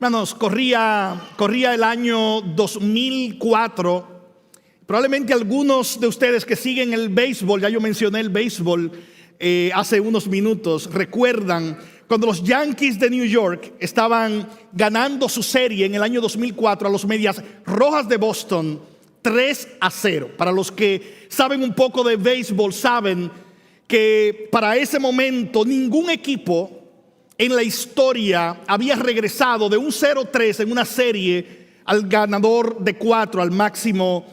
Hermanos, corría el año 2004. Probablemente algunos de ustedes que siguen el béisbol, ya yo mencioné el béisbol hace unos minutos, recuerdan cuando los Yankees de New York estaban ganando su serie en el año 2004 a los Medias Rojas de Boston 3-0. Para los que saben un poco de béisbol, saben que para ese momento ningún equipo en la historia había regresado de un 0-3 en una serie al ganador de 4, al máximo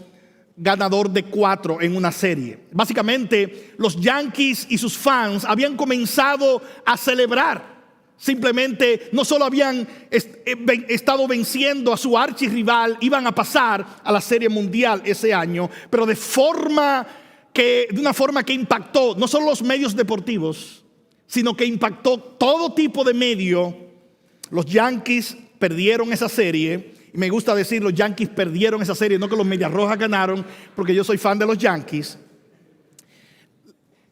ganador de 4 en una serie. Básicamente, los Yankees y sus fans habían comenzado a celebrar. Simplemente no solo habían estado venciendo a su archirrival, iban a pasar a la Serie Mundial ese año, pero de una forma que impactó no solo los medios deportivos, sino que impactó todo tipo de medio. Los Yankees perdieron esa serie. Y me gusta decir, los Yankees perdieron esa serie, no que los Medias Rojas ganaron, porque yo soy fan de los Yankees.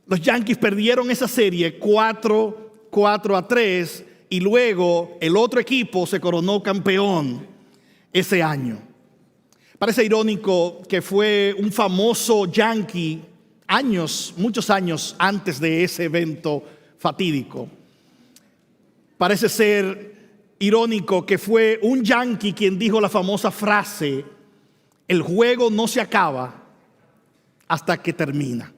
Los Yankees perdieron esa serie 4-3, y luego el otro equipo se coronó campeón ese año. Parece irónico que fue un famoso Yankee muchos años antes de ese evento fatídico. Parece ser irónico que fue un Yankee quien dijo la famosa frase: el juego no se acaba hasta que termina.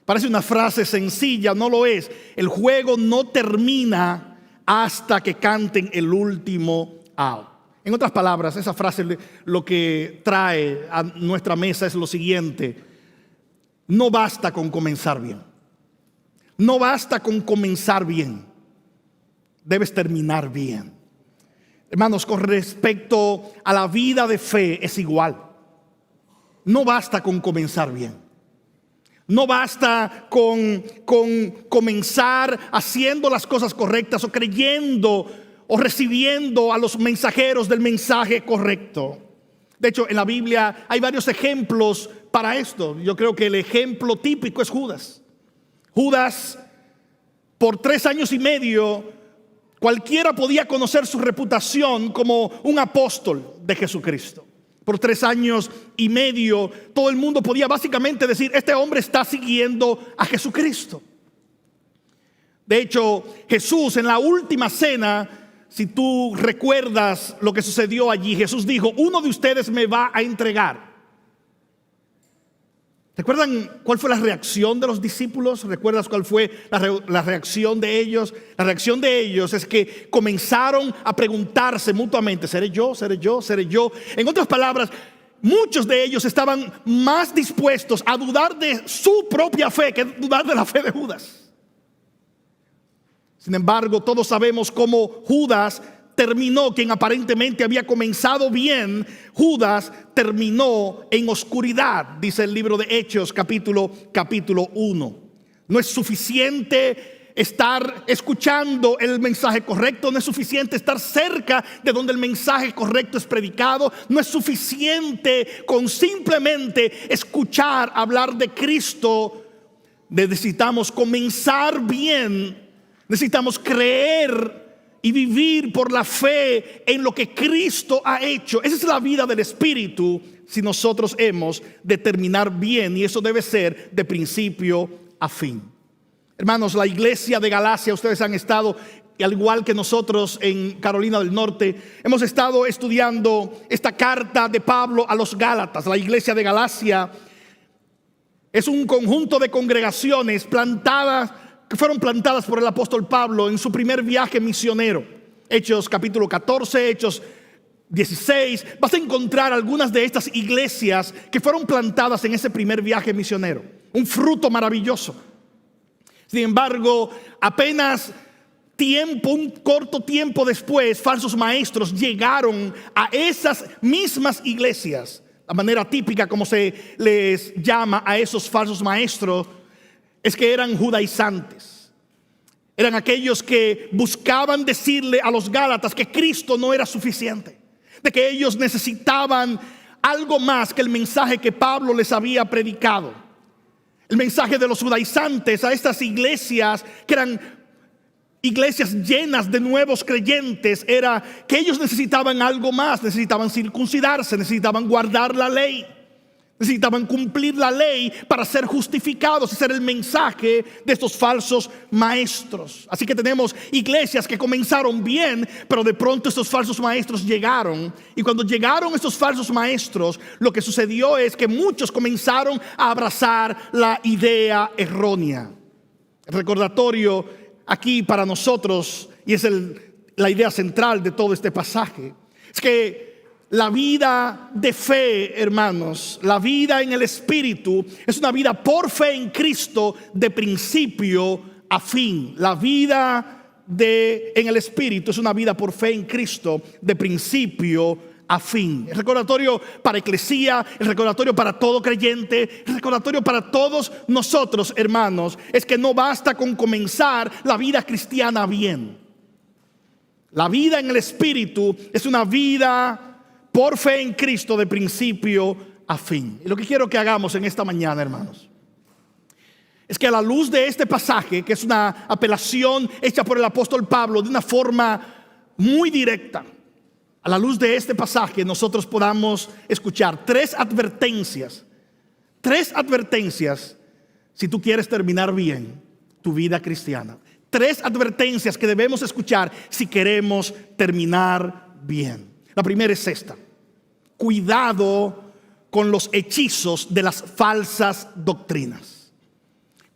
Parece una frase sencilla, no lo es. El juego no termina hasta que canten el último out. En otras palabras, esa frase lo que trae a nuestra mesa es lo siguiente: no basta con comenzar bien. No basta con comenzar bien, debes terminar bien. Hermanos, con respecto a la vida de fe es igual. No basta con comenzar bien. No basta con comenzar haciendo las cosas correctas o creyendo o recibiendo a los mensajeros del mensaje correcto. De hecho, en la Biblia hay varios ejemplos para esto. Yo creo que el ejemplo típico es Judas. Judas, por 3 años y medio, cualquiera podía conocer su reputación como un apóstol de Jesucristo. Por 3 años y medio, todo el mundo podía básicamente decir: este hombre está siguiendo a Jesucristo. De hecho, Jesús en la última cena, si tú recuerdas lo que sucedió allí, Jesús dijo: uno de ustedes me va a entregar. ¿Recuerdan cuál fue la reacción de los discípulos? ¿Recuerdas cuál fue la reacción de ellos? La reacción de ellos es que comenzaron a preguntarse mutuamente: ¿seré yo? ¿Seré yo? ¿Seré yo? En otras palabras, muchos de ellos estaban más dispuestos a dudar de su propia fe que dudar de la fe de Judas. Sin embargo, todos sabemos cómo Judas terminó. Quien aparentemente había comenzado bien, Judas terminó en oscuridad, dice el libro de Hechos capítulo 1. No es suficiente estar escuchando el mensaje correcto, no es suficiente estar cerca de donde el mensaje correcto es predicado, no es suficiente con simplemente escuchar hablar de Cristo. Necesitamos comenzar bien, necesitamos creer y vivir por la fe en lo que Cristo ha hecho. Esa es la vida del Espíritu si nosotros hemos de terminar bien, y eso debe ser de principio a fin. Hermanos, la iglesia de Galacia, ustedes han estado, al igual que nosotros en Carolina del Norte, hemos estado estudiando esta carta de Pablo a los Gálatas. La iglesia de Galacia es un conjunto de congregaciones que fueron plantadas por el apóstol Pablo en su primer viaje misionero. Hechos capítulo 14, Hechos 16. Vas a encontrar algunas de estas iglesias que fueron plantadas en ese primer viaje misionero. Un fruto maravilloso. Sin embargo, apenas un corto tiempo después, falsos maestros llegaron a esas mismas iglesias. La manera típica como se les llama a esos falsos maestros es que eran judaizantes. Eran aquellos que buscaban decirle a los Gálatas que Cristo no era suficiente, de que ellos necesitaban algo más que el mensaje que Pablo les había predicado. El mensaje de los judaizantes a estas iglesias que eran iglesias llenas de nuevos creyentes era que ellos necesitaban algo más, necesitaban circuncidarse, necesitaban guardar la ley, necesitaban cumplir la ley para ser justificados. Ese era el mensaje de estos falsos maestros. Así que tenemos iglesias que comenzaron bien, pero de pronto estos falsos maestros llegaron. Y cuando llegaron estos falsos maestros, lo que sucedió es que muchos comenzaron a abrazar la idea errónea. El recordatorio aquí para nosotros, y es la idea central de todo este pasaje, es que la vida de fe, hermanos, la vida en el Espíritu es una vida por fe en Cristo de principio a fin. La vida en el Espíritu es una vida por fe en Cristo de principio a fin. El recordatorio para eclesía, el recordatorio para todo creyente, el recordatorio para todos nosotros, hermanos, es que no basta con comenzar la vida cristiana bien. La vida en el Espíritu es una vida por fe en Cristo de principio a fin. Y lo que quiero que hagamos en esta mañana, hermanos, es que a la luz de este pasaje, que es una apelación hecha por el apóstol Pablo de una forma muy directa, a la luz de este pasaje nosotros podamos escuchar tres advertencias si tú quieres terminar bien tu vida cristiana. Tres advertencias que debemos escuchar si queremos terminar bien. La primera es esta: cuidado con los hechizos de las falsas doctrinas.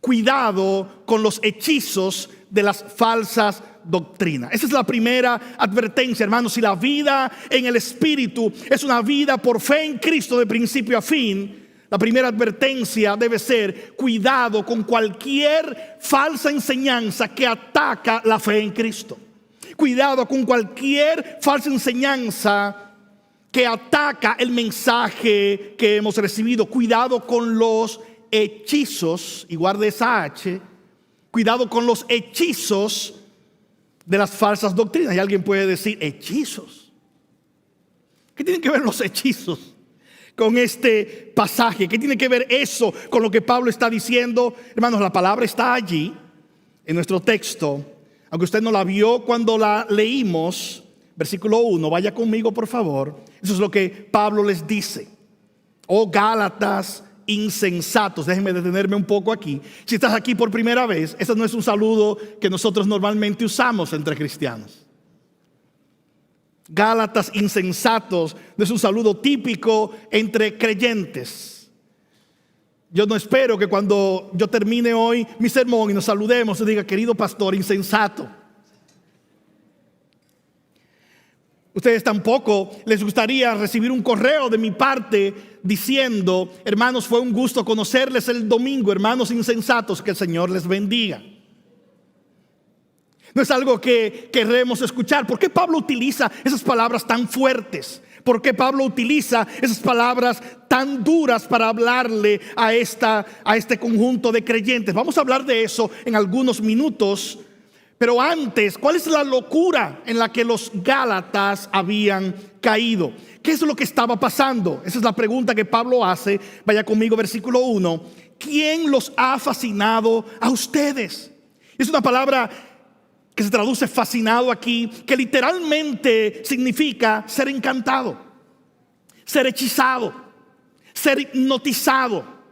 Cuidado con los hechizos de las falsas doctrinas. Esa es la primera advertencia, hermanos. Si la vida en el Espíritu es una vida por fe en Cristo de principio a fin, la primera advertencia debe ser: cuidado con cualquier falsa enseñanza que ataca la fe en Cristo. Cuidado con cualquier falsa enseñanza que ataca el mensaje que hemos recibido. Cuidado con los hechizos, y guarde esa H, cuidado con los hechizos de las falsas doctrinas. Y alguien puede decir: hechizos. ¿Qué tienen que ver los hechizos con este pasaje? ¿Qué tiene que ver eso con lo que Pablo está diciendo? Hermanos, la palabra está allí en nuestro texto. Aunque usted no la vio cuando la leímos, versículo 1, vaya conmigo por favor. Eso es lo que Pablo les dice: oh Gálatas insensatos. Déjenme detenerme un poco aquí. Si estás aquí por primera vez, ese no es un saludo que nosotros normalmente usamos entre cristianos. Gálatas insensatos no es un saludo típico entre creyentes. Yo no espero que cuando yo termine hoy mi sermón y nos saludemos, se diga: querido pastor insensato. Ustedes tampoco les gustaría recibir un correo de mi parte diciendo: hermanos, fue un gusto conocerles el domingo, hermanos insensatos, que el Señor les bendiga. No es algo que queremos escuchar. ¿Por qué Pablo utiliza esas palabras tan fuertes? ¿Por qué Pablo utiliza esas palabras tan duras para hablarle a este conjunto de creyentes? Vamos a hablar de eso en algunos minutos. Pero antes, ¿cuál es la locura en la que los Gálatas habían caído? ¿Qué es lo que estaba pasando? Esa es la pregunta que Pablo hace. Vaya conmigo, versículo 1. ¿Quién los ha fascinado a ustedes? Es una palabra que se traduce fascinado aquí, que literalmente significa ser encantado, ser hechizado, ser hipnotizado.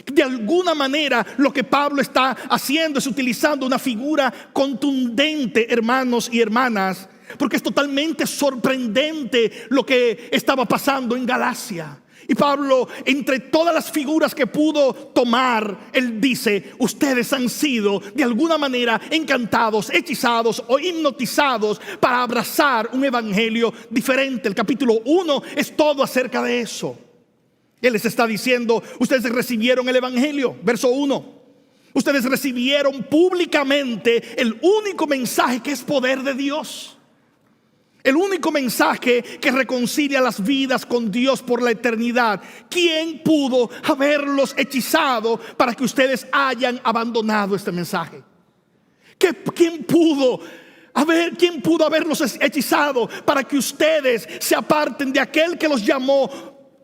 De alguna manera lo que Pablo está haciendo es utilizando una figura contundente, hermanos y hermanas, porque es totalmente sorprendente lo que estaba pasando en Galacia. Y Pablo, entre todas las figuras que pudo tomar, él dice: ustedes han sido de alguna manera encantados, hechizados o hipnotizados para abrazar un evangelio diferente. El capítulo 1 es todo acerca de eso. Él les está diciendo: ustedes recibieron el evangelio, verso 1. Ustedes recibieron públicamente el único mensaje que es poder de Dios. El único mensaje que reconcilia las vidas con Dios por la eternidad. ¿Quién pudo haberlos hechizado para que ustedes hayan abandonado este mensaje? ¿Quién pudo haberlos hechizado para que ustedes se aparten de aquel que los llamó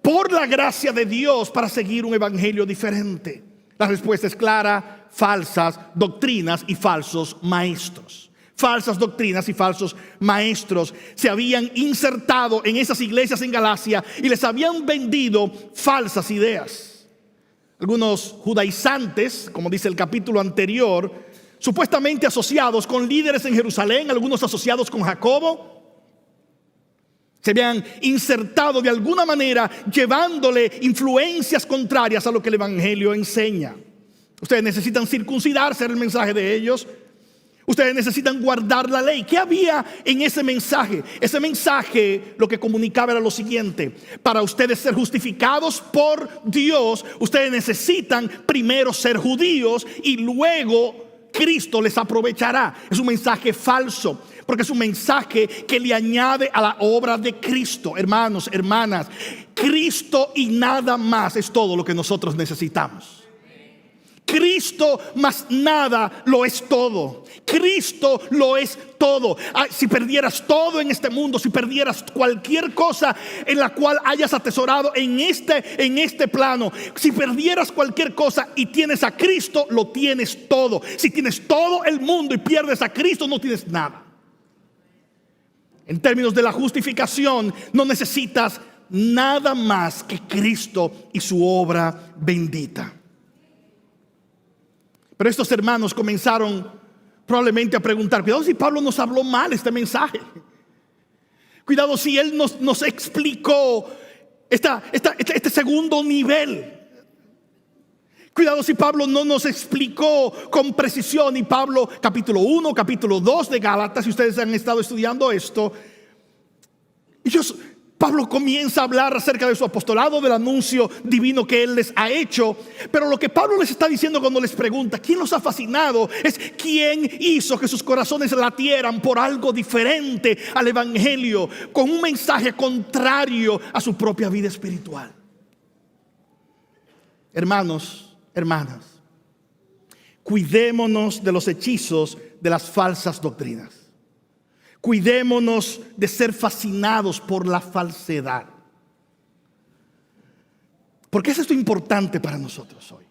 por la gracia de Dios para seguir un evangelio diferente? La respuesta es clara: falsas doctrinas y falsos maestros. Falsas doctrinas y falsos maestros se habían insertado en esas iglesias en Galacia y les habían vendido falsas ideas. Algunos judaizantes, como dice el capítulo anterior, supuestamente asociados con líderes en Jerusalén, algunos asociados con Jacobo, se habían insertado de alguna manera llevándole influencias contrarias a lo que el evangelio enseña. Ustedes necesitan circuncidarse, era el mensaje de ellos. Ustedes necesitan guardar la ley. ¿Qué había en ese mensaje? Ese mensaje lo que comunicaba era lo siguiente: para ustedes ser justificados por Dios, ustedes necesitan primero ser judíos y luego Cristo les aprovechará. Es un mensaje falso, porque es un mensaje que le añade a la obra de Cristo. Hermanos, hermanas, Cristo y nada más es todo lo que nosotros necesitamos. Cristo más nada lo es todo. Cristo lo es todo. Si perdieras todo en este mundo, si perdieras cualquier cosa en la cual hayas atesorado en este plano, si perdieras cualquier cosa y tienes a Cristo, lo tienes todo. Si tienes todo el mundo y pierdes a Cristo, no tienes nada. En términos de la justificación, no necesitas nada más que Cristo y su obra bendita. Pero estos hermanos comenzaron probablemente a preguntar: cuidado si Pablo nos habló mal este mensaje. Cuidado si él nos explicó este segundo nivel. Cuidado si Pablo no nos explicó con precisión. Y Pablo, capítulo 1, capítulo 2 de Gálatas, si ustedes han estado estudiando esto, Pablo comienza a hablar acerca de su apostolado, del anuncio divino que él les ha hecho. Pero lo que Pablo les está diciendo cuando les pregunta ¿quién los ha fascinado?, es quién hizo que sus corazones latieran por algo diferente al evangelio, con un mensaje contrario a su propia vida espiritual. Hermanos, hermanas, cuidémonos de los hechizos de las falsas doctrinas. Cuidémonos de ser fascinados por la falsedad. ¿Por qué es esto importante para nosotros hoy?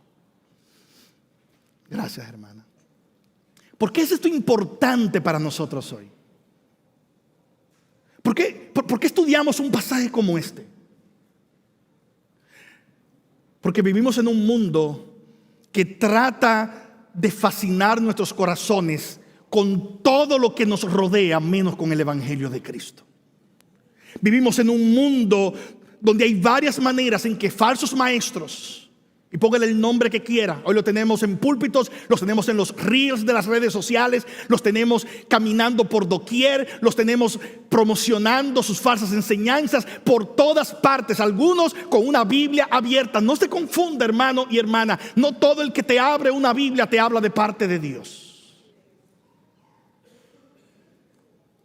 Gracias, hermana. ¿Por qué es esto importante para nosotros hoy? ¿Por qué estudiamos un pasaje como este? Porque vivimos en un mundo que trata de fascinar nuestros corazones con todo lo que nos rodea, menos con el evangelio de Cristo. Vivimos en un mundo donde hay varias maneras en que falsos maestros, y póngale el nombre que quiera, hoy lo tenemos en púlpitos, los tenemos en los reels de las redes sociales, los tenemos caminando por doquier, los tenemos promocionando sus falsas enseñanzas por todas partes, algunos con una Biblia abierta. No se confunda, hermano y hermana, no todo el que te abre una Biblia te habla de parte de Dios.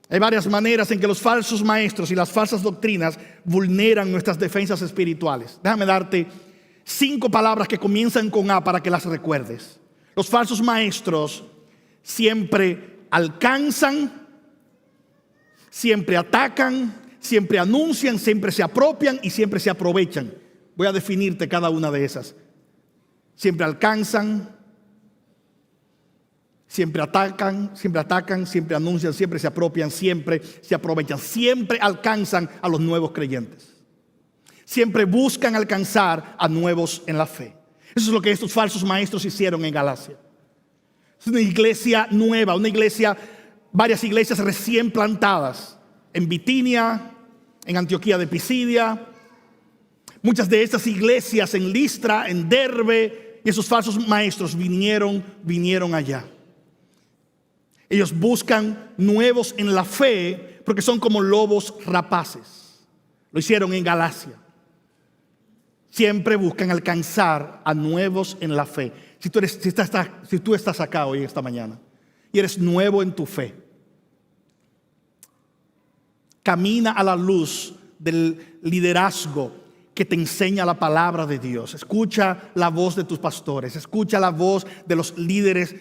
Hay varias maneras en que los falsos maestros y las falsas doctrinas vulneran nuestras defensas espirituales. Déjame darte 5 palabras que comienzan con A para que las recuerdes. Los falsos maestros siempre alcanzan, siempre atacan, siempre anuncian, siempre se apropian y siempre se aprovechan. Voy a definirte cada una de esas. Siempre alcanzan, siempre atacan, siempre anuncian, siempre se apropian, siempre se aprovechan, siempre alcanzan a los nuevos creyentes. Siempre buscan alcanzar a nuevos en la fe. Eso es lo que estos falsos maestros hicieron en Galacia. Es una iglesia nueva, varias iglesias recién plantadas en Bitinia, en Antioquía de Pisidia. Muchas de estas iglesias en Listra, en Derbe, y esos falsos maestros vinieron allá. Ellos buscan nuevos en la fe porque son como lobos rapaces. Lo hicieron en Galacia. Siempre buscan alcanzar a nuevos en la fe. Si tú estás acá hoy, esta mañana, y eres nuevo en tu fe, camina a la luz del liderazgo que te enseña la palabra de Dios. Escucha la voz de tus pastores, escucha la voz de los líderes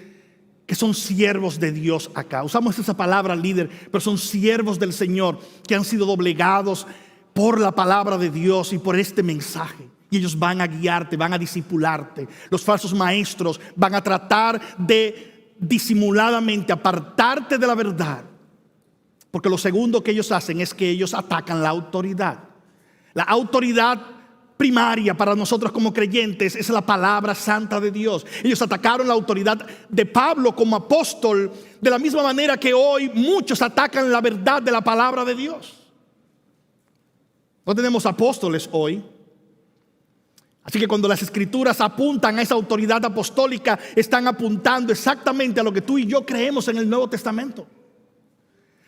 que son siervos de Dios acá. Usamos esa palabra líder, pero son siervos del Señor que han sido doblegados por la palabra de Dios y por este mensaje. Y ellos van a guiarte, van a discipularte. Los falsos maestros van a tratar de disimuladamente apartarte de la verdad. Porque lo segundo que ellos hacen es que ellos atacan la autoridad. La autoridad primaria para nosotros como creyentes es la palabra santa de Dios. Ellos atacaron la autoridad de Pablo como apóstol de la misma manera que hoy muchos atacan la verdad de la palabra de Dios. No tenemos apóstoles hoy. Así que cuando las escrituras apuntan a esa autoridad apostólica, están apuntando exactamente a lo que tú y yo creemos en el Nuevo Testamento.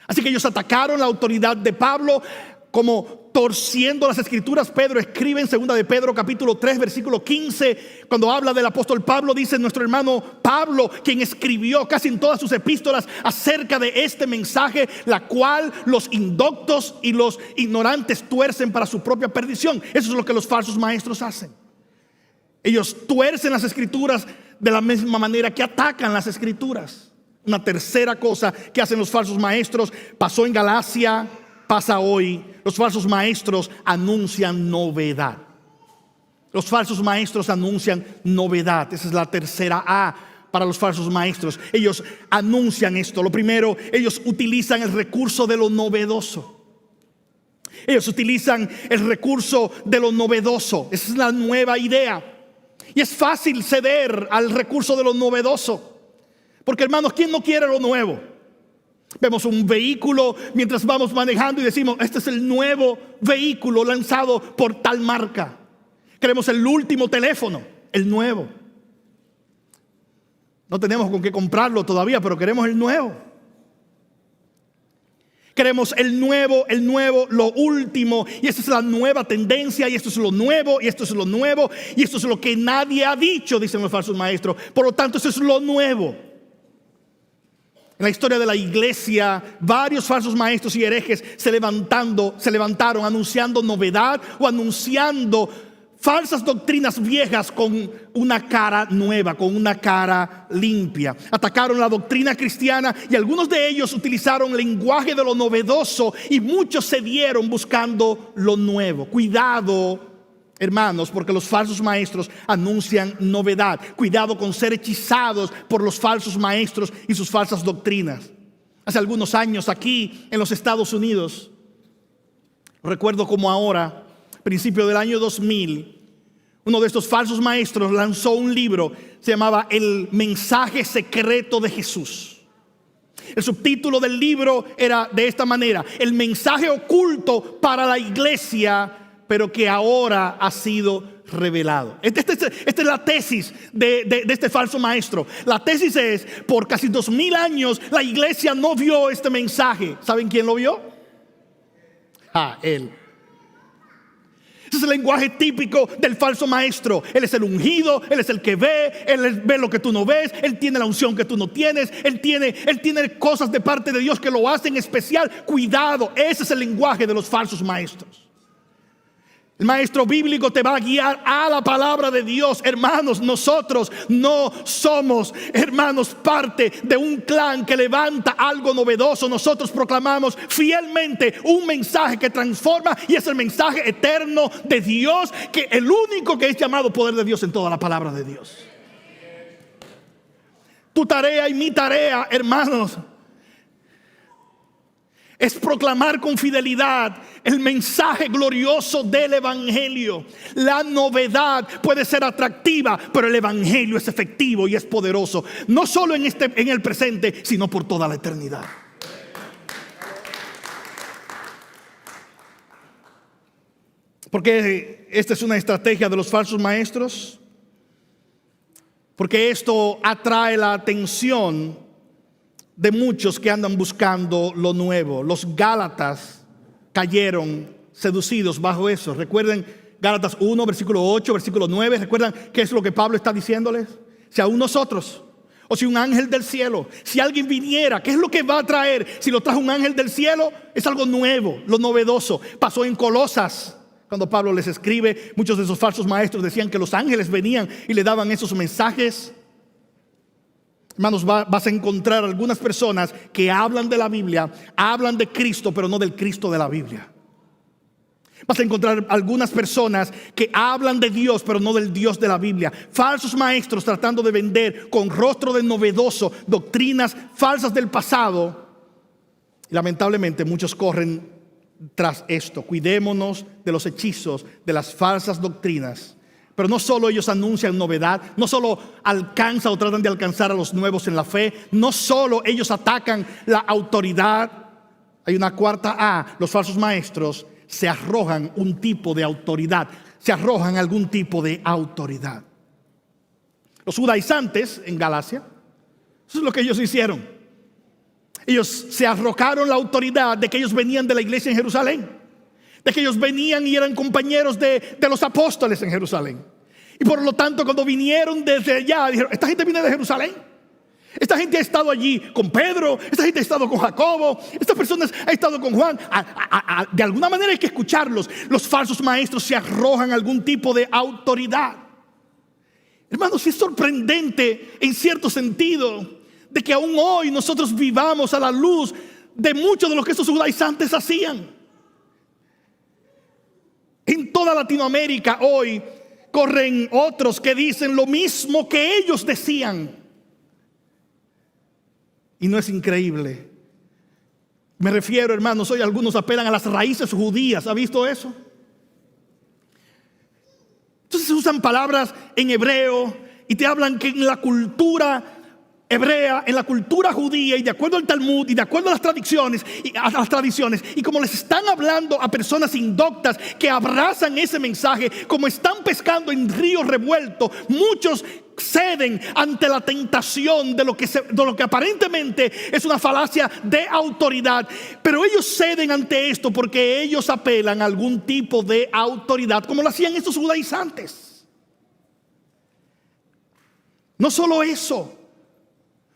Así que ellos atacaron la autoridad de Pablo como torciendo las escrituras. Pedro escribe en 2 de Pedro capítulo 3 versículo 15, cuando habla del apóstol Pablo, dice: nuestro hermano Pablo, quien escribió casi en todas sus epístolas acerca de este mensaje, la cual los indoctos y los ignorantes tuercen para su propia perdición. Eso es lo que los falsos maestros hacen. Ellos tuercen las escrituras de la misma manera que atacan las escrituras. Una tercera cosa que hacen los falsos maestros, pasó en Galacia, pasa hoy. Los falsos maestros anuncian novedad. Los falsos maestros anuncian novedad. Esa es la tercera A para los falsos maestros. Ellos anuncian esto. Lo primero, ellos utilizan el recurso de lo novedoso. Ellos utilizan el recurso de lo novedoso. Esa es la nueva idea. Y es fácil ceder al recurso de lo novedoso. Porque, hermanos, ¿quién no quiere lo nuevo? Vemos un vehículo mientras vamos manejando y decimos: este es el nuevo vehículo lanzado por tal marca. Queremos el último teléfono, el nuevo. No tenemos con qué comprarlo todavía, pero queremos el nuevo. Queremos el nuevo, lo último. Y esa es la nueva tendencia. Y esto es lo nuevo, y esto es lo nuevo. Y esto es lo que nadie ha dicho, dicen los falsos maestros. Por lo tanto, eso es lo nuevo. En la historia de la iglesia, varios falsos maestros y herejes se levantaron anunciando novedad o anunciando falsas doctrinas viejas con una cara nueva, con una cara limpia. Atacaron la doctrina cristiana y algunos de ellos utilizaron lenguaje de lo novedoso y muchos cedieron buscando lo nuevo. Cuidado, hermanos, porque los falsos maestros anuncian novedad. Cuidado con ser hechizados por los falsos maestros y sus falsas doctrinas. Hace algunos años aquí en los Estados Unidos, recuerdo como ahora, principio del año 2000, uno de estos falsos maestros lanzó un libro, se llamaba El mensaje secreto de Jesús. El subtítulo del libro era de esta manera: el mensaje oculto para la iglesia, pero que ahora ha sido revelado. Esta es la tesis de este falso maestro. La tesis es: por casi 2000 años la iglesia no vio este mensaje. ¿Saben quién lo vio? Él. Ese es el lenguaje típico del falso maestro. Él es el ungido, él es el que ve, él ve lo que tú no ves, él tiene la unción que tú no tienes, él tiene cosas de parte de Dios que lo hacen especial. Cuidado, ese es el lenguaje de los falsos maestros. El maestro bíblico te va a guiar a la palabra de Dios. Hermanos, nosotros no somos, hermanos, parte de un clan que levanta algo novedoso. Nosotros proclamamos fielmente un mensaje que transforma, y es el mensaje eterno de Dios, que el único que es llamado poder de Dios en toda la palabra de Dios. Tu tarea y mi tarea, hermanos, es proclamar con fidelidad el mensaje glorioso del evangelio. La novedad puede ser atractiva, pero el evangelio es efectivo y es poderoso, no solo en el presente, sino por toda la eternidad. Porque esta es una estrategia de los falsos maestros. Porque esto atrae la atención de muchos que andan buscando lo nuevo. Los Gálatas cayeron seducidos bajo eso. Recuerden Gálatas 1, versículo 8, versículo 9. ¿Recuerdan qué es lo que Pablo está diciéndoles? Si aún nosotros, o si un ángel del cielo, si alguien viniera, ¿qué es lo que va a traer? Si lo trajo un ángel del cielo, es algo nuevo, lo novedoso. Pasó en Colosas. Cuando Pablo les escribe, muchos de esos falsos maestros decían que los ángeles venían y le daban esos mensajes. Hermanos, vas a encontrar algunas personas que hablan de la Biblia, hablan de Cristo, pero no del Cristo de la Biblia. Vas a encontrar algunas personas que hablan de Dios, pero no del Dios de la Biblia. Falsos maestros tratando de vender con rostro de novedoso doctrinas falsas del pasado. Y lamentablemente muchos corren tras esto. Cuidémonos de los hechizos, de las falsas doctrinas. Pero no solo ellos anuncian novedad, no solo alcanzan o tratan de alcanzar a los nuevos en la fe, no solo ellos atacan la autoridad. Hay una cuarta A: los falsos maestros se arrojan un tipo de autoridad, se arrojan algún tipo de autoridad. Los judaizantes en Galacia, eso es lo que ellos hicieron. Ellos se arrojaron la autoridad de que ellos venían de la iglesia en Jerusalén, de que ellos venían y eran compañeros de los apóstoles en Jerusalén. Y por lo tanto, cuando vinieron desde allá, dijeron: esta gente viene de Jerusalén. Esta gente ha estado allí con Pedro, esta gente ha estado con Jacobo, estas personas han estado con Juan. De alguna manera hay que escucharlos. Los falsos maestros se arrojan algún tipo de autoridad. Hermanos, es sorprendente en cierto sentido de que aún hoy nosotros vivamos a la luz de muchos de lo que estos judaizantes hacían. En toda Latinoamérica hoy corren otros que dicen lo mismo que ellos decían. Y no es increíble. Me refiero, hermanos, hoy algunos apelan a las raíces judías. ¿Ha visto eso? Entonces usan palabras en hebreo y te hablan que en la cultura hebrea, en la cultura judía, y de acuerdo al Talmud y de acuerdo a las tradiciones, y como les están hablando a personas indoctas que abrazan ese mensaje, como están pescando en río revuelto, muchos ceden ante la tentación de lo que aparentemente es una falacia de autoridad. Pero ellos ceden ante esto porque ellos apelan a algún tipo de autoridad, como lo hacían estos judaizantes. No solo eso,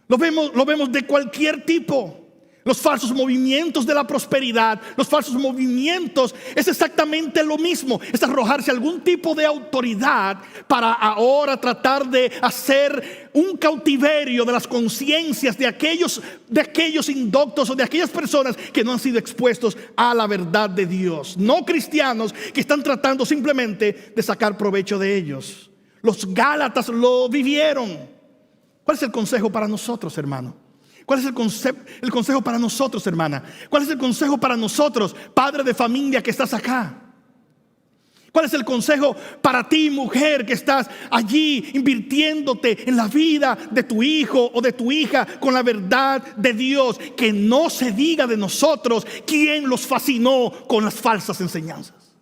lo vemos de cualquier tipo. Los falsos movimientos de la prosperidad, los falsos movimientos, es exactamente lo mismo. Es arrojarse algún tipo de autoridad para ahora tratar de hacer un cautiverio de las conciencias de aquellos indoctos o de aquellas personas que no han sido expuestos a la verdad de Dios. No cristianos que están tratando simplemente de sacar provecho de ellos. Los Gálatas lo vivieron. ¿Cuál es el consejo para nosotros, hermano? ¿Cuál es el consejo para nosotros, hermana? ¿Cuál es el consejo para nosotros, padre de familia que estás acá? ¿Cuál es el consejo para ti, mujer, que estás allí invirtiéndote en la vida de tu hijo o de tu hija con la verdad de Dios? Que no se diga de nosotros quién los fascinó con las falsas enseñanzas.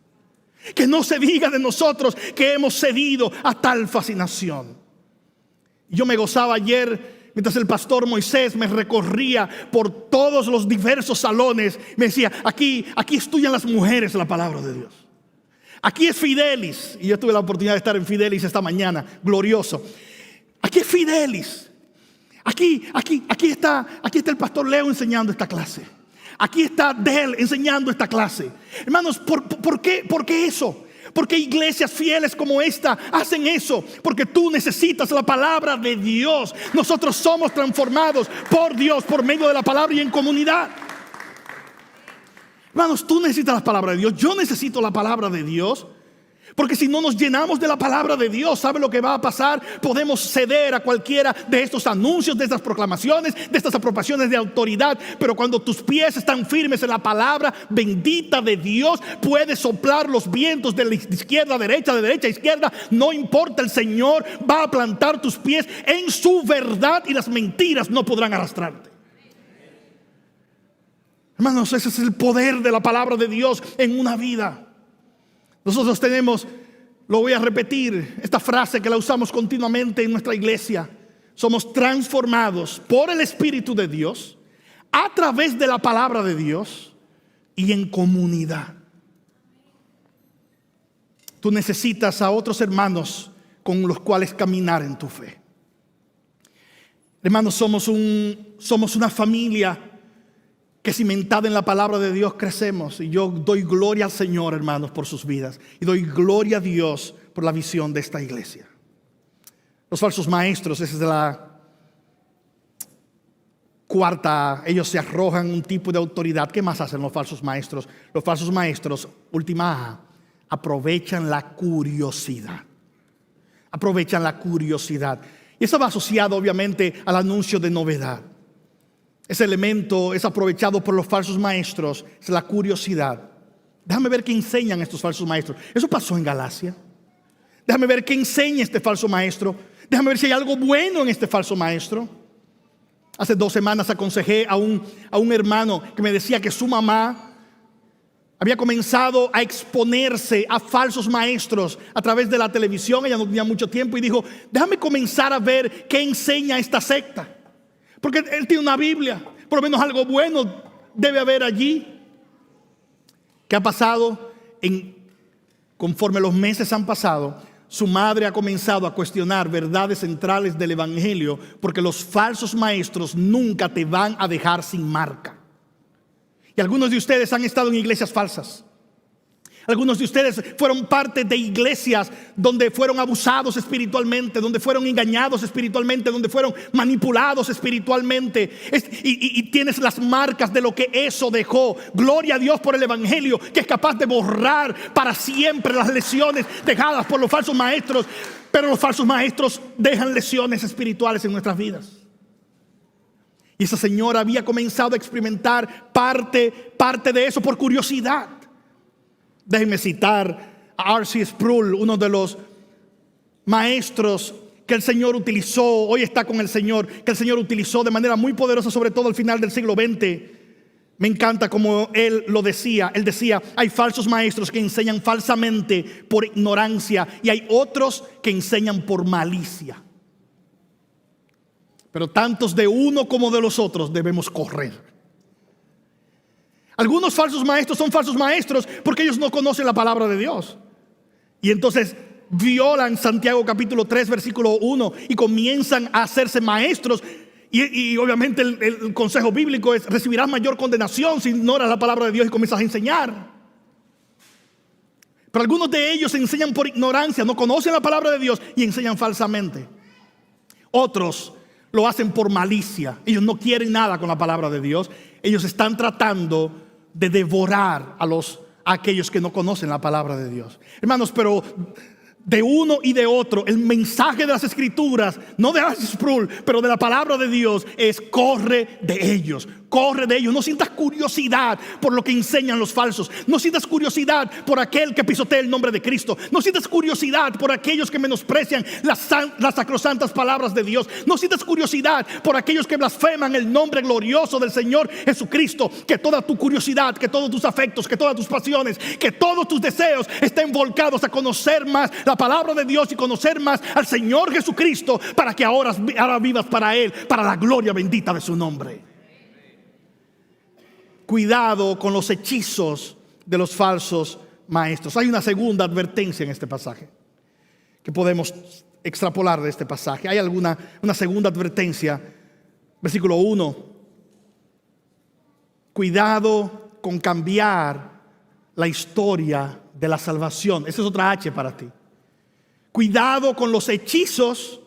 Que no se diga de nosotros que hemos cedido a tal fascinación. Yo me gozaba ayer mientras el pastor Moisés me recorría por todos los diversos salones. Me decía: aquí estudian las mujeres la palabra de Dios. Aquí es Fidelis. Y yo tuve la oportunidad de estar en Fidelis esta mañana. Glorioso. Aquí es Fidelis. Aquí está el pastor Leo enseñando esta clase. Aquí está Del enseñando esta clase. Hermanos, ¿por qué eso? Porque iglesias fieles como esta hacen eso. Porque tú necesitas la palabra de Dios. Nosotros somos transformados por Dios por medio de la palabra y en comunidad. Hermanos, tú necesitas la palabra de Dios. Yo necesito la palabra de Dios. Porque si no nos llenamos de la palabra de Dios, ¿sabe lo que va a pasar? Podemos ceder a cualquiera de estos anuncios, de estas proclamaciones, de estas aprobaciones de autoridad. Pero cuando tus pies están firmes en la palabra bendita de Dios, puedes soplar los vientos de izquierda a derecha, de derecha a izquierda. No importa, el Señor va a plantar tus pies en su verdad y las mentiras no podrán arrastrarte. Hermanos, ese es el poder de la palabra de Dios en una vida. Nosotros tenemos, lo voy a repetir, esta frase que la usamos continuamente en nuestra iglesia. Somos transformados por el Espíritu de Dios a través de la palabra de Dios y en comunidad. Tú necesitas a otros hermanos con los cuales caminar en tu fe. Hermanos, somos una familia que cimentada en la palabra de Dios crecemos. Y yo doy gloria al Señor, hermanos, por sus vidas. Y doy gloria a Dios por la visión de esta iglesia. Los falsos maestros, esa es Cuarta, ellos se arrojan un tipo de autoridad. ¿Qué más hacen los falsos maestros? Los falsos maestros, última A, aprovechan la curiosidad. Aprovechan la curiosidad. Y eso va asociado obviamente al anuncio de novedad. Ese elemento es aprovechado por los falsos maestros, es la curiosidad. Déjame ver qué enseñan estos falsos maestros. Eso pasó en Galacia. Déjame ver qué enseña este falso maestro. Déjame ver si hay algo bueno en este falso maestro. Hace 2 semanas aconsejé a un hermano que me decía que su mamá había comenzado a exponerse a falsos maestros a través de la televisión. Ella no tenía mucho tiempo y dijo, déjame comenzar a ver qué enseña esta secta. Porque él tiene una Biblia, por lo menos algo bueno debe haber allí. ¿Qué ha pasado? Conforme los meses han pasado, su madre ha comenzado a cuestionar verdades centrales del evangelio, porque los falsos maestros nunca te van a dejar sin marca. Y algunos de ustedes han estado en iglesias falsas. Algunos de ustedes fueron parte de iglesias donde fueron abusados espiritualmente, donde fueron engañados espiritualmente, donde fueron manipulados espiritualmente. Y tienes las marcas de lo que eso dejó. Gloria a Dios por el evangelio, que es capaz de borrar para siempre las lesiones dejadas por los falsos maestros. Pero los falsos maestros dejan lesiones espirituales en nuestras vidas. Y esa señora había comenzado a experimentar parte de eso por curiosidad. Déjenme citar a R.C. Sproul, uno de los maestros que el Señor utilizó, hoy está con el Señor, que el Señor utilizó de manera muy poderosa, sobre todo al final del siglo XX. Me encanta como él lo decía. Él decía, hay falsos maestros que enseñan falsamente por ignorancia y hay otros que enseñan por malicia. Pero tantos de uno como de los otros debemos correr. Algunos falsos maestros son falsos maestros porque ellos no conocen la palabra de Dios. Y entonces violan Santiago capítulo 3 versículo 1 y comienzan a hacerse maestros. Y obviamente el consejo bíblico es: recibirás mayor condenación si ignoras la palabra de Dios y comienzas a enseñar. Pero algunos de ellos enseñan por ignorancia, no conocen la palabra de Dios y enseñan falsamente. Otros lo hacen por malicia. Ellos no quieren nada con la palabra de Dios. Ellos están tratando de devorar a aquellos que no conocen la palabra de Dios. Hermanos, pero de uno y de otro, el mensaje de las escrituras, no de R.C. Sproul, pero de la palabra de Dios, es: corre de ellos. Corre de ellos. No sientas curiosidad por lo que enseñan los falsos. No sientas curiosidad por aquel que pisotea el nombre de Cristo. No sientas curiosidad por aquellos que menosprecian las sacrosantas palabras de Dios. No sientas curiosidad por aquellos que blasfeman el nombre glorioso del Señor Jesucristo. Que toda tu curiosidad, que todos tus afectos, que todas tus pasiones, que todos tus deseos estén volcados a conocer más la palabra de Dios y conocer más al Señor Jesucristo, para que ahora vivas para Él, para la gloria bendita de su nombre. Cuidado con los hechizos de los falsos maestros. Hay una segunda advertencia en este pasaje que podemos extrapolar de este pasaje. Hay una segunda advertencia. Versículo 1. Cuidado con cambiar la historia de la salvación. Esa es otra H para ti. Cuidado con los hechizos.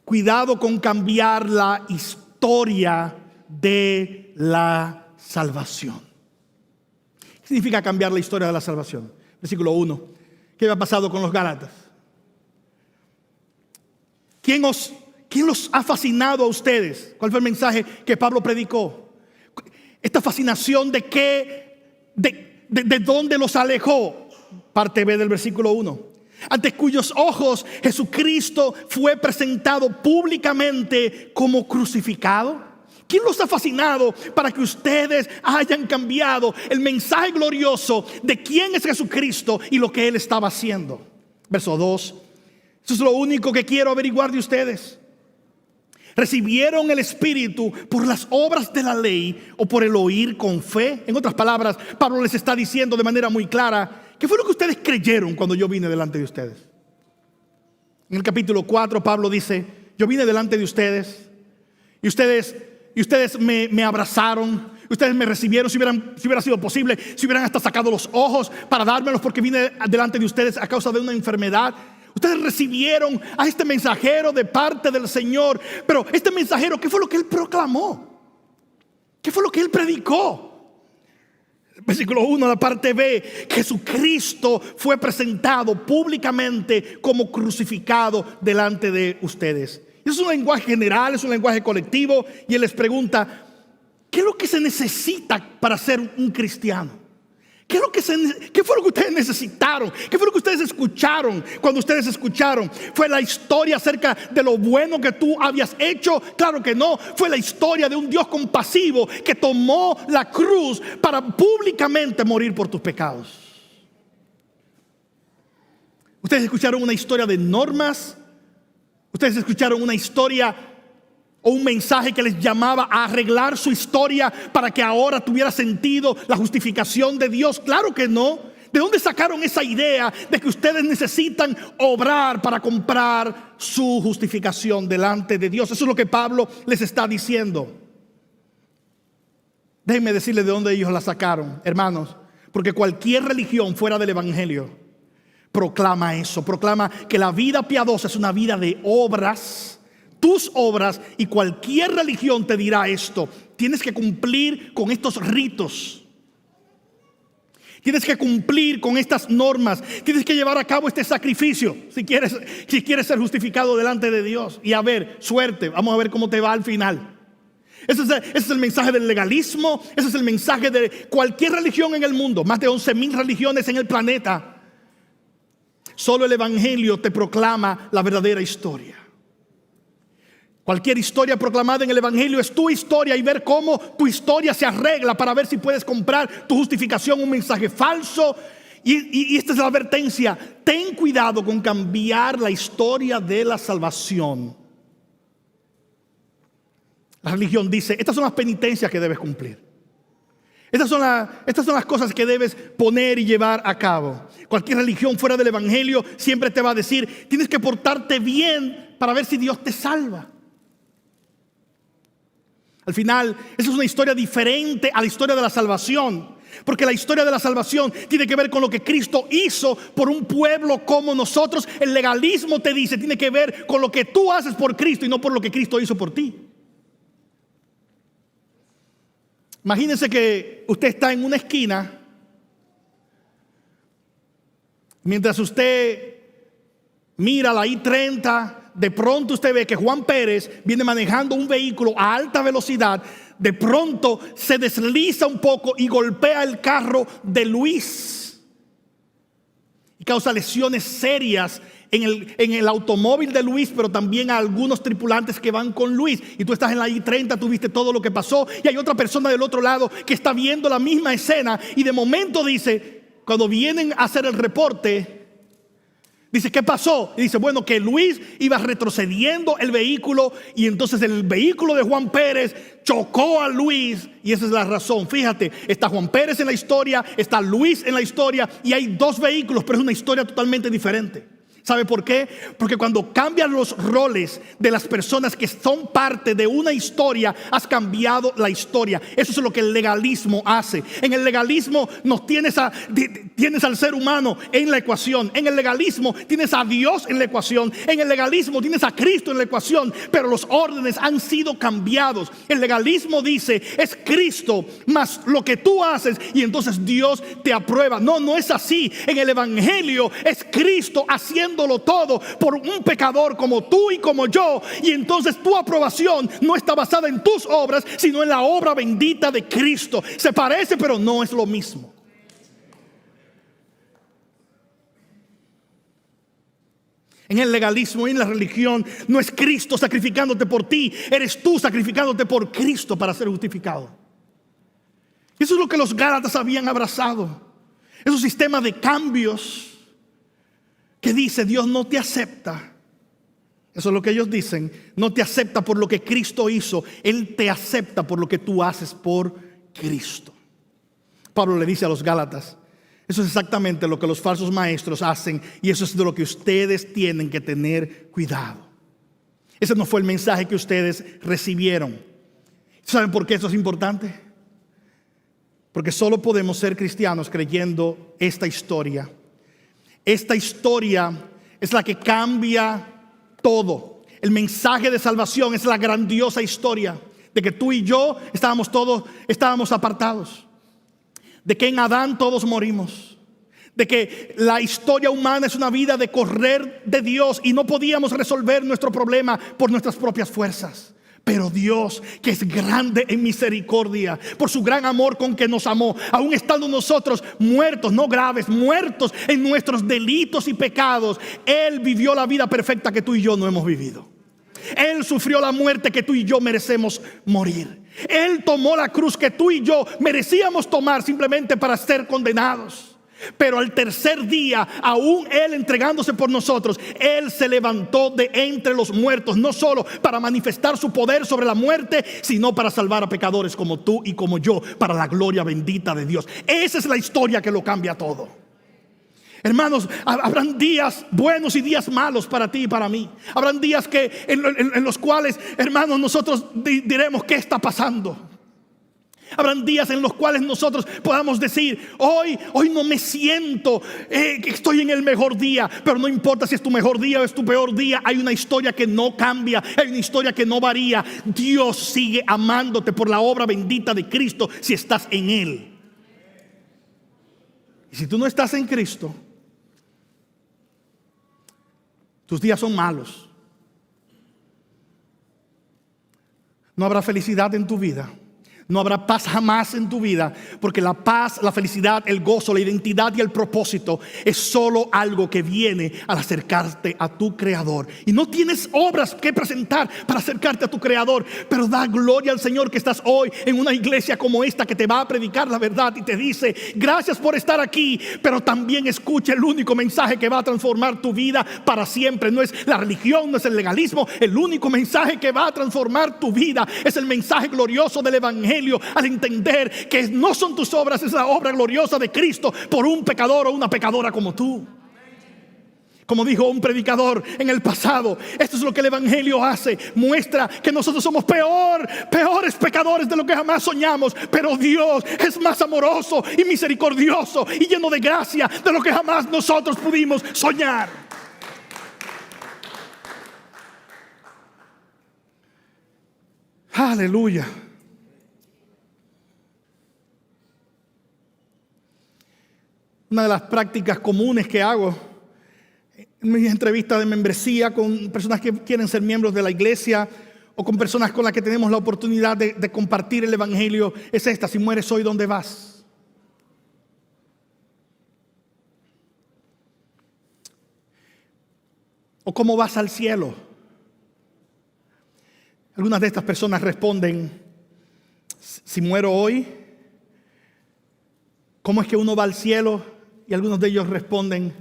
Cuidado con cambiar la historia de la salvación. ¿Qué significa cambiar la historia de la salvación? Versículo 1. ¿Qué había pasado con los Gálatas? ¿Quién los ha fascinado a ustedes? ¿Cuál fue el mensaje que Pablo predicó? Esta fascinación de dónde los alejó. Parte B del versículo 1. Ante cuyos ojos Jesucristo fue presentado públicamente como crucificado. ¿Quién los ha fascinado para que ustedes hayan cambiado el mensaje glorioso de quién es Jesucristo y lo que Él estaba haciendo? Verso 2. Eso es lo único que quiero averiguar de ustedes. ¿Recibieron el Espíritu por las obras de la ley o por el oír con fe? En otras palabras, Pablo les está diciendo de manera muy clara: ¿qué fue lo que ustedes creyeron cuando yo vine delante de ustedes? En el capítulo 4 Pablo dice: yo vine delante de ustedes y ustedes me abrazaron, ustedes me recibieron. Si hubiera sido posible, si hubieran hasta sacado los ojos para dármelos, porque vine delante de ustedes a causa de una enfermedad. Ustedes recibieron a este mensajero de parte del Señor. Pero este mensajero, ¿qué fue lo que él proclamó? ¿Qué fue lo que él predicó? Versículo 1, la parte B: Jesucristo fue presentado públicamente como crucificado delante de ustedes. Es un lenguaje general, es un lenguaje colectivo, y él les pregunta: ¿qué es lo que se necesita para ser un cristiano? ¿Qué fue lo que ustedes necesitaron? ¿Qué fue lo que ustedes escucharon cuando ustedes escucharon? ¿Fue la historia acerca de lo bueno que tú habías hecho? Claro que no. Fue la historia de un Dios compasivo que tomó la cruz para públicamente morir por tus pecados. Ustedes escucharon una historia de normas. Ustedes escucharon una historia o un mensaje que les llamaba a arreglar su historia para que ahora tuviera sentido la justificación de Dios. Claro que no. ¿De dónde sacaron esa idea de que ustedes necesitan obrar para comprar su justificación delante de Dios? Eso es lo que Pablo les está diciendo. Déjenme decirles de dónde ellos la sacaron, hermanos. Porque cualquier religión fuera del evangelio proclama eso. Proclama que la vida piadosa es una vida de obras. Tus obras, y cualquier religión te dirá esto: tienes que cumplir con estos ritos, tienes que cumplir con estas normas, tienes que llevar a cabo este sacrificio si quieres ser justificado delante de Dios. Y a ver, suerte, vamos a ver cómo te va al final. Ese es el mensaje del legalismo. Ese es el mensaje de cualquier religión en el mundo. Más de 11,000 religiones en el planeta. Solo el evangelio te proclama la verdadera historia. Cualquier historia proclamada en el evangelio es tu historia, y ver cómo tu historia se arregla para ver si puedes comprar tu justificación, un mensaje falso. Y esta es la advertencia: ten cuidado con cambiar la historia de la salvación. La religión dice: estas son las penitencias que debes cumplir. Estas son las cosas que debes poner y llevar a cabo. Cualquier religión fuera del evangelio siempre te va a decir: tienes que portarte bien para ver si Dios te salva. Al final, esa es una historia diferente a la historia de la salvación. Porque la historia de la salvación tiene que ver con lo que Cristo hizo por un pueblo como nosotros. El legalismo te dice: tiene que ver con lo que tú haces por Cristo y no por lo que Cristo hizo por ti. Imagínense que usted está en una esquina, mientras usted mira la I-30. De pronto usted ve que Juan Pérez viene manejando un vehículo a alta velocidad. De pronto se desliza un poco y golpea el carro de Luis y causa lesiones serias en el automóvil de Luis, pero también a algunos tripulantes que van con Luis. Y tú estás en la I-30, tú viste todo lo que pasó, y hay otra persona del otro lado que está viendo la misma escena, y de momento dice, cuando vienen a hacer el reporte, dice: ¿qué pasó? Y dice: bueno, que Luis iba retrocediendo el vehículo, y entonces el vehículo de Juan Pérez chocó a Luis. Y esa es la razón. Fíjate, está Juan Pérez en la historia, está Luis en la historia, y hay dos vehículos, pero es una historia totalmente diferente. ¿Sabe por qué? Porque cuando cambian los roles de las personas que son parte de una historia, has cambiado la historia. Eso es lo que el legalismo hace. En el legalismo tienes al ser humano en la ecuación. En el legalismo tienes a Dios en la ecuación. En el legalismo tienes a Cristo en la ecuación. Pero los órdenes han sido cambiados. El legalismo dice: es Cristo más lo que tú haces, y entonces Dios te aprueba. No, no es así. En el evangelio es Cristo haciendo todo por un pecador como tú y como yo, y entonces tu aprobación no está basada en tus obras, sino en la obra bendita de Cristo. Se parece, pero no es lo mismo. En el legalismo y en la religión no es Cristo sacrificándote por ti, eres tú sacrificándote por Cristo para ser justificado. Eso es lo que los Gálatas habían abrazado. Es un sistema de cambios que dice: Dios no te acepta. Eso es lo que ellos dicen. No te acepta por lo que Cristo hizo. Él te acepta por lo que tú haces por Cristo. Pablo le dice a los Gálatas: eso es exactamente lo que los falsos maestros hacen, y eso es de lo que ustedes tienen que tener cuidado. Ese no fue el mensaje que ustedes recibieron. ¿Saben por qué eso es importante? Porque solo podemos ser cristianos creyendo esta historia. Esta historia es la que cambia todo. El mensaje de salvación es la grandiosa historia de que tú y yo estábamos apartados, de que en Adán todos morimos, de que la historia humana es una vida de correr de Dios y no podíamos resolver nuestro problema por nuestras propias fuerzas. Pero Dios, que es grande en misericordia, por su gran amor con que nos amó, aún estando nosotros muertos, no graves, muertos en nuestros delitos y pecados, Él vivió la vida perfecta que tú y yo no hemos vivido. Él sufrió la muerte que tú y yo merecemos morir. Él tomó la cruz que tú y yo merecíamos tomar simplemente para ser condenados. Pero al tercer día, aún Él entregándose por nosotros, Él se levantó de entre los muertos, no solo para manifestar su poder sobre la muerte, sino para salvar a pecadores como tú y como yo, para la gloria bendita de Dios. Esa es la historia que lo cambia todo. Hermanos, habrán días buenos y días malos para ti y para mí. Habrán días en los cuales, hermanos, nosotros diremos: ¿qué está pasando? Habrán días en los cuales nosotros podamos decir: hoy no me siento que estoy en el mejor día. Pero no importa si es tu mejor día o es tu peor día, hay una historia que no cambia, hay una historia que no varía. Dios sigue amándote por la obra bendita de Cristo si estás en Él. Y si tú no estás en Cristo, tus días son malos. No habrá felicidad en tu vida. No habrá paz jamás en tu vida, porque la paz, la felicidad, el gozo, la identidad y el propósito es solo algo que viene al acercarte a tu Creador. Y no tienes obras que presentar para acercarte a tu Creador, pero da gloria al Señor que estás hoy en una iglesia como esta que te va a predicar la verdad y te dice: gracias por estar aquí, pero también escucha el único mensaje que va a transformar tu vida para siempre. No es la religión, no es el legalismo. El único mensaje que va a transformar tu vida es el mensaje glorioso del Evangelio. Al entender que no son tus obras, es la obra gloriosa de Cristo por un pecador o una pecadora como tú. Como dijo un predicador en el pasado, esto es lo que el Evangelio hace: muestra que nosotros somos peores pecadores de lo que jamás soñamos, pero Dios es más amoroso y misericordioso y lleno de gracia de lo que jamás nosotros pudimos soñar. Aleluya. Una de las prácticas comunes que hago en mis entrevistas de membresía con personas que quieren ser miembros de la iglesia o con personas con las que tenemos la oportunidad de compartir el Evangelio es esta: si mueres hoy, ¿dónde vas? ¿O cómo vas al cielo? Algunas de estas personas responden: si muero hoy, ¿cómo es que uno va al cielo? Y algunos de ellos responden: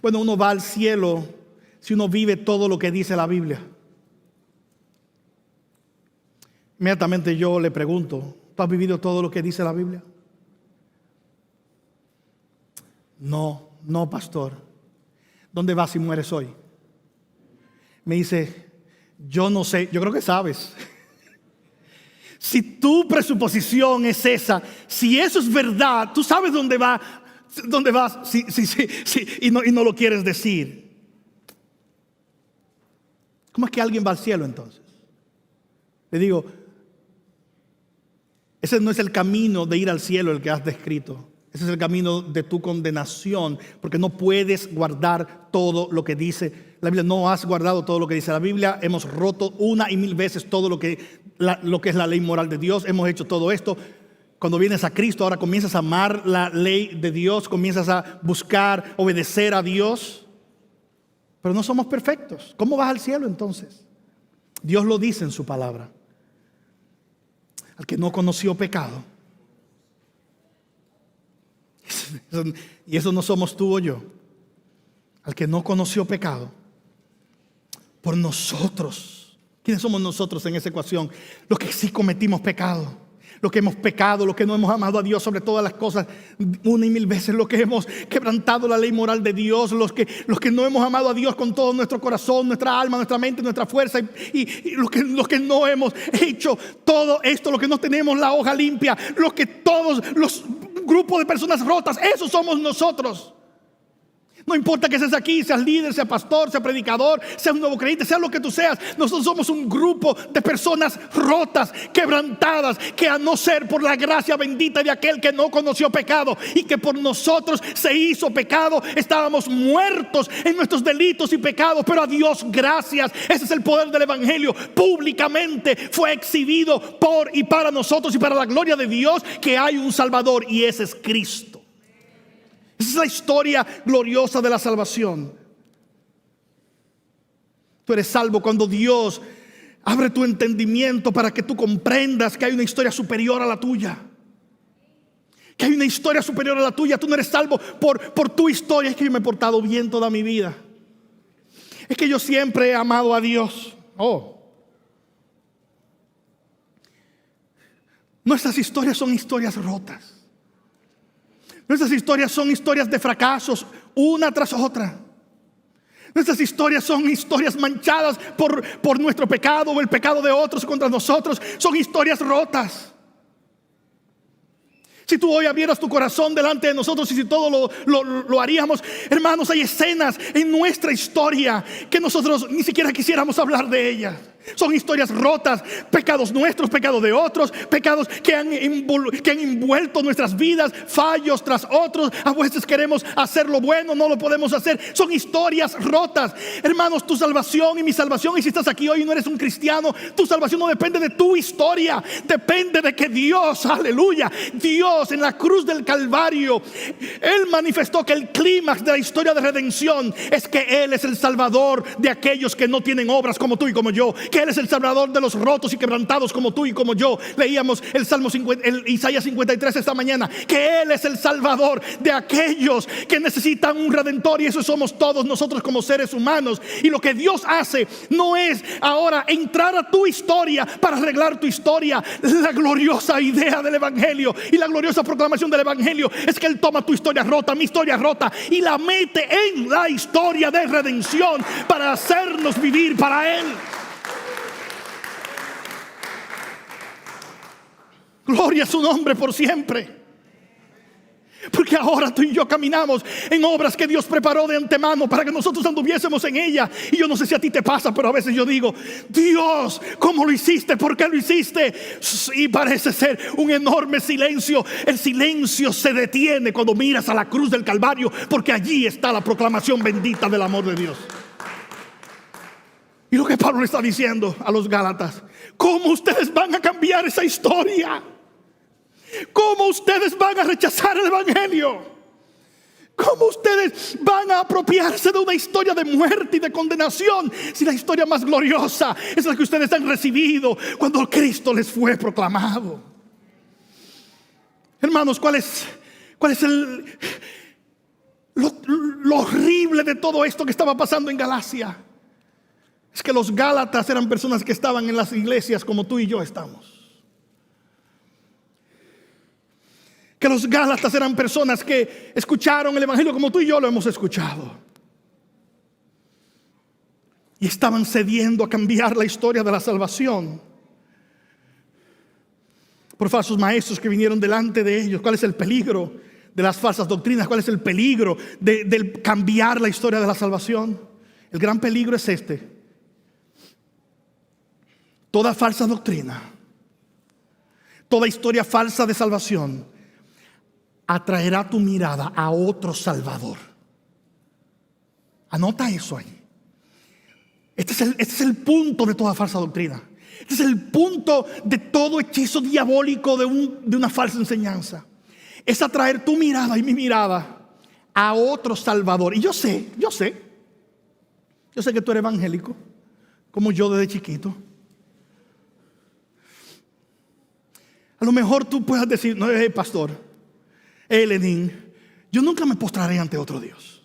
bueno, uno va al cielo si uno vive todo lo que dice la Biblia. Inmediatamente yo le pregunto: ¿tú has vivido todo lo que dice la Biblia? No, pastor. ¿Dónde vas si mueres hoy? Me dice: yo no sé, yo creo que sabes. Si tu presuposición es esa, si eso es verdad, tú sabes dónde vas sí, y no lo quieres decir. ¿Cómo es que alguien va al cielo entonces? Le digo: ese no es el camino de ir al cielo el que has descrito. Ese es el camino de tu condenación, porque no puedes guardar todo lo que dice la Biblia. No has guardado todo lo que dice la Biblia. Hemos roto una y mil veces todo lo que es la ley moral de Dios. Hemos hecho todo esto. Cuando vienes a Cristo, ahora comienzas a amar la ley de Dios, comienzas a buscar obedecer a Dios. Pero no somos perfectos. ¿Cómo vas al cielo entonces? Dios lo dice en su palabra: al que no conoció pecado. Y eso no somos tú o yo. Al que no conoció pecado, por nosotros. ¿Quiénes somos nosotros en esa ecuación? Los que sí cometimos pecado, los que hemos pecado, los que no hemos amado a Dios sobre todas las cosas una y mil veces, los que hemos quebrantado la ley moral de Dios, los que no hemos amado a Dios con todo nuestro corazón, nuestra alma, nuestra mente, nuestra fuerza, y los que no hemos hecho todo esto, los que no tenemos la hoja limpia, todos los grupos de personas rotas, esos somos nosotros. No importa que seas aquí, seas líder, seas pastor, seas predicador, seas un nuevo creyente, sea lo que tú seas. Nosotros somos un grupo de personas rotas, quebrantadas, que a no ser por la gracia bendita de aquel que no conoció pecado y que por nosotros se hizo pecado, estábamos muertos en nuestros delitos y pecados. Pero a Dios gracias, ese es el poder del evangelio. Públicamente fue exhibido por y para nosotros y para la gloria de Dios, que hay un Salvador, y ese es Cristo. Esa es la historia gloriosa de la salvación. Tú eres salvo cuando Dios abre tu entendimiento para que tú comprendas que hay una historia superior a la tuya. Que hay una historia superior a la tuya. Tú no eres salvo por tu historia. Es que yo me he portado bien toda mi vida. Es que yo siempre he amado a Dios. Nuestras historias son historias rotas. Nuestras historias son historias de fracasos, una tras otra. Nuestras historias son historias manchadas por nuestro pecado o el pecado de otros contra nosotros. Son historias rotas. Si tú hoy abrieras tu corazón delante de nosotros, y si todo lo haríamos, hermanos, hay escenas en nuestra historia que nosotros ni siquiera quisiéramos hablar de ellas. Son historias rotas, pecados nuestros, pecados de otros, pecados que han envuelto nuestras vidas, fallos tras otros. A veces queremos hacer lo bueno, no lo podemos hacer. Son historias rotas. Hermanos, tu salvación y mi salvación, y si estás aquí hoy y no eres un cristiano, tu salvación no depende de tu historia, depende de que Dios, aleluya, Dios en la cruz del Calvario, Él manifestó que el clímax de la historia de redención es que Él es el Salvador de aquellos que no tienen obras como tú y como yo, que Él es el Salvador de los rotos y quebrantados como tú y como yo. Leíamos el Isaías 53 esta mañana, que Él es el Salvador de aquellos que necesitan un Redentor, y eso somos todos nosotros como seres humanos. Y lo que Dios hace no es ahora entrar a tu historia para arreglar tu historia. La gloriosa idea del evangelio y la gloriosa proclamación del evangelio es que Él toma tu historia rota, mi historia rota, y la mete en la historia de redención para hacernos vivir para Él. Gloria a su nombre por siempre. Porque ahora tú y yo caminamos en obras que Dios preparó de antemano para que nosotros anduviésemos en ella. Y yo no sé si a ti te pasa, pero a veces yo digo: Dios, ¿cómo lo hiciste? ¿Por qué lo hiciste? Y parece ser un enorme silencio. El silencio se detiene cuando miras a la cruz del Calvario, porque allí está la proclamación bendita del amor de Dios. Y lo que Pablo le está diciendo a los Gálatas: ¿cómo ustedes van a cambiar esa historia? ¿Cómo ustedes van a rechazar el evangelio? ¿Cómo ustedes van a apropiarse de una historia de muerte y de condenación, si la historia más gloriosa es la que ustedes han recibido cuando Cristo les fue proclamado? Hermanos, ¿cuál es lo horrible de todo esto que estaba pasando en Galacia? Es que los Gálatas eran personas que estaban en las iglesias como tú y yo estamos. Que los Gálatas eran personas que escucharon el evangelio como tú y yo lo hemos escuchado. Y estaban cediendo a cambiar la historia de la salvación por falsos maestros que vinieron delante de ellos. ¿Cuál es el peligro de las falsas doctrinas? ¿Cuál es el peligro de cambiar la historia de la salvación? El gran peligro es este: toda falsa doctrina, toda historia falsa de salvación atraerá tu mirada a otro Salvador. Anota eso ahí. Este es el punto de toda falsa doctrina. Este es el punto de todo hechizo diabólico de una falsa enseñanza. Es atraer tu mirada y mi mirada a otro Salvador. Y yo sé que tú eres evangélico, como yo desde chiquito. A lo mejor tú puedas decir: no, pastor, Lenín, yo nunca me postraré ante otro Dios.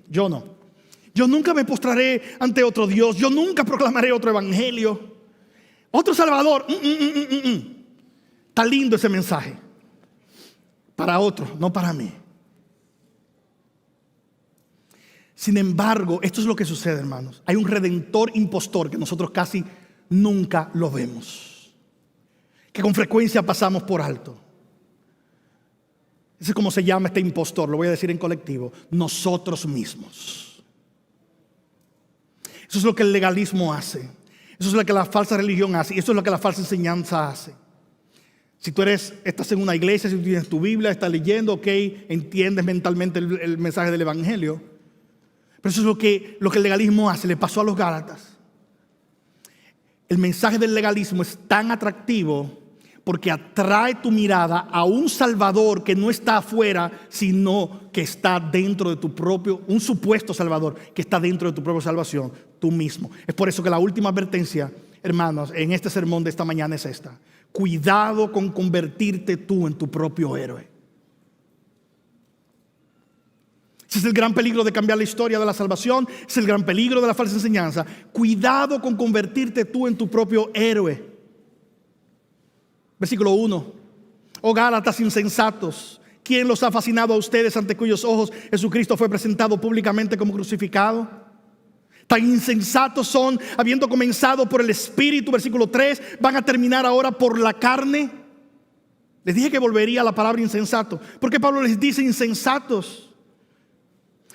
Yo no. Yo nunca me postraré ante otro Dios. Yo nunca proclamaré otro evangelio, otro Salvador. Está lindo ese mensaje para otro, no para mí. Sin embargo, esto es lo que sucede, hermanos. Hay un redentor impostor que nosotros casi nunca lo vemos, que con frecuencia pasamos por alto. Ese es como se llama este impostor, lo voy a decir en colectivo: nosotros mismos. Eso es lo que el legalismo hace. Eso es lo que la falsa religión hace. Y eso es lo que la falsa enseñanza hace. Si tú estás en una iglesia, si tú tienes tu Biblia, estás leyendo, ok, entiendes mentalmente el mensaje del Evangelio. Pero eso es lo que el legalismo hace. Le pasó a los Gálatas. El mensaje del legalismo es tan atractivo porque atrae tu mirada a un Salvador que no está afuera, sino que está dentro de tu propio, un supuesto Salvador que está dentro de tu propia salvación, tú mismo. Es por eso que la última advertencia, hermanos, en este sermón de esta mañana es esta: cuidado con convertirte tú en tu propio héroe. Ese es el gran peligro de cambiar la historia de la salvación. Ese es el gran peligro de la falsa enseñanza. Cuidado con convertirte tú en tu propio héroe. Versículo 1. Oh Gálatas insensatos, ¿quién los ha fascinado a ustedes, ante cuyos ojos Jesucristo fue presentado públicamente como crucificado? Tan insensatos son, habiendo comenzado por el Espíritu, versículo 3, van a terminar ahora por la carne. Les dije que volvería a la palabra insensato. ¿Por qué Pablo les dice insensatos?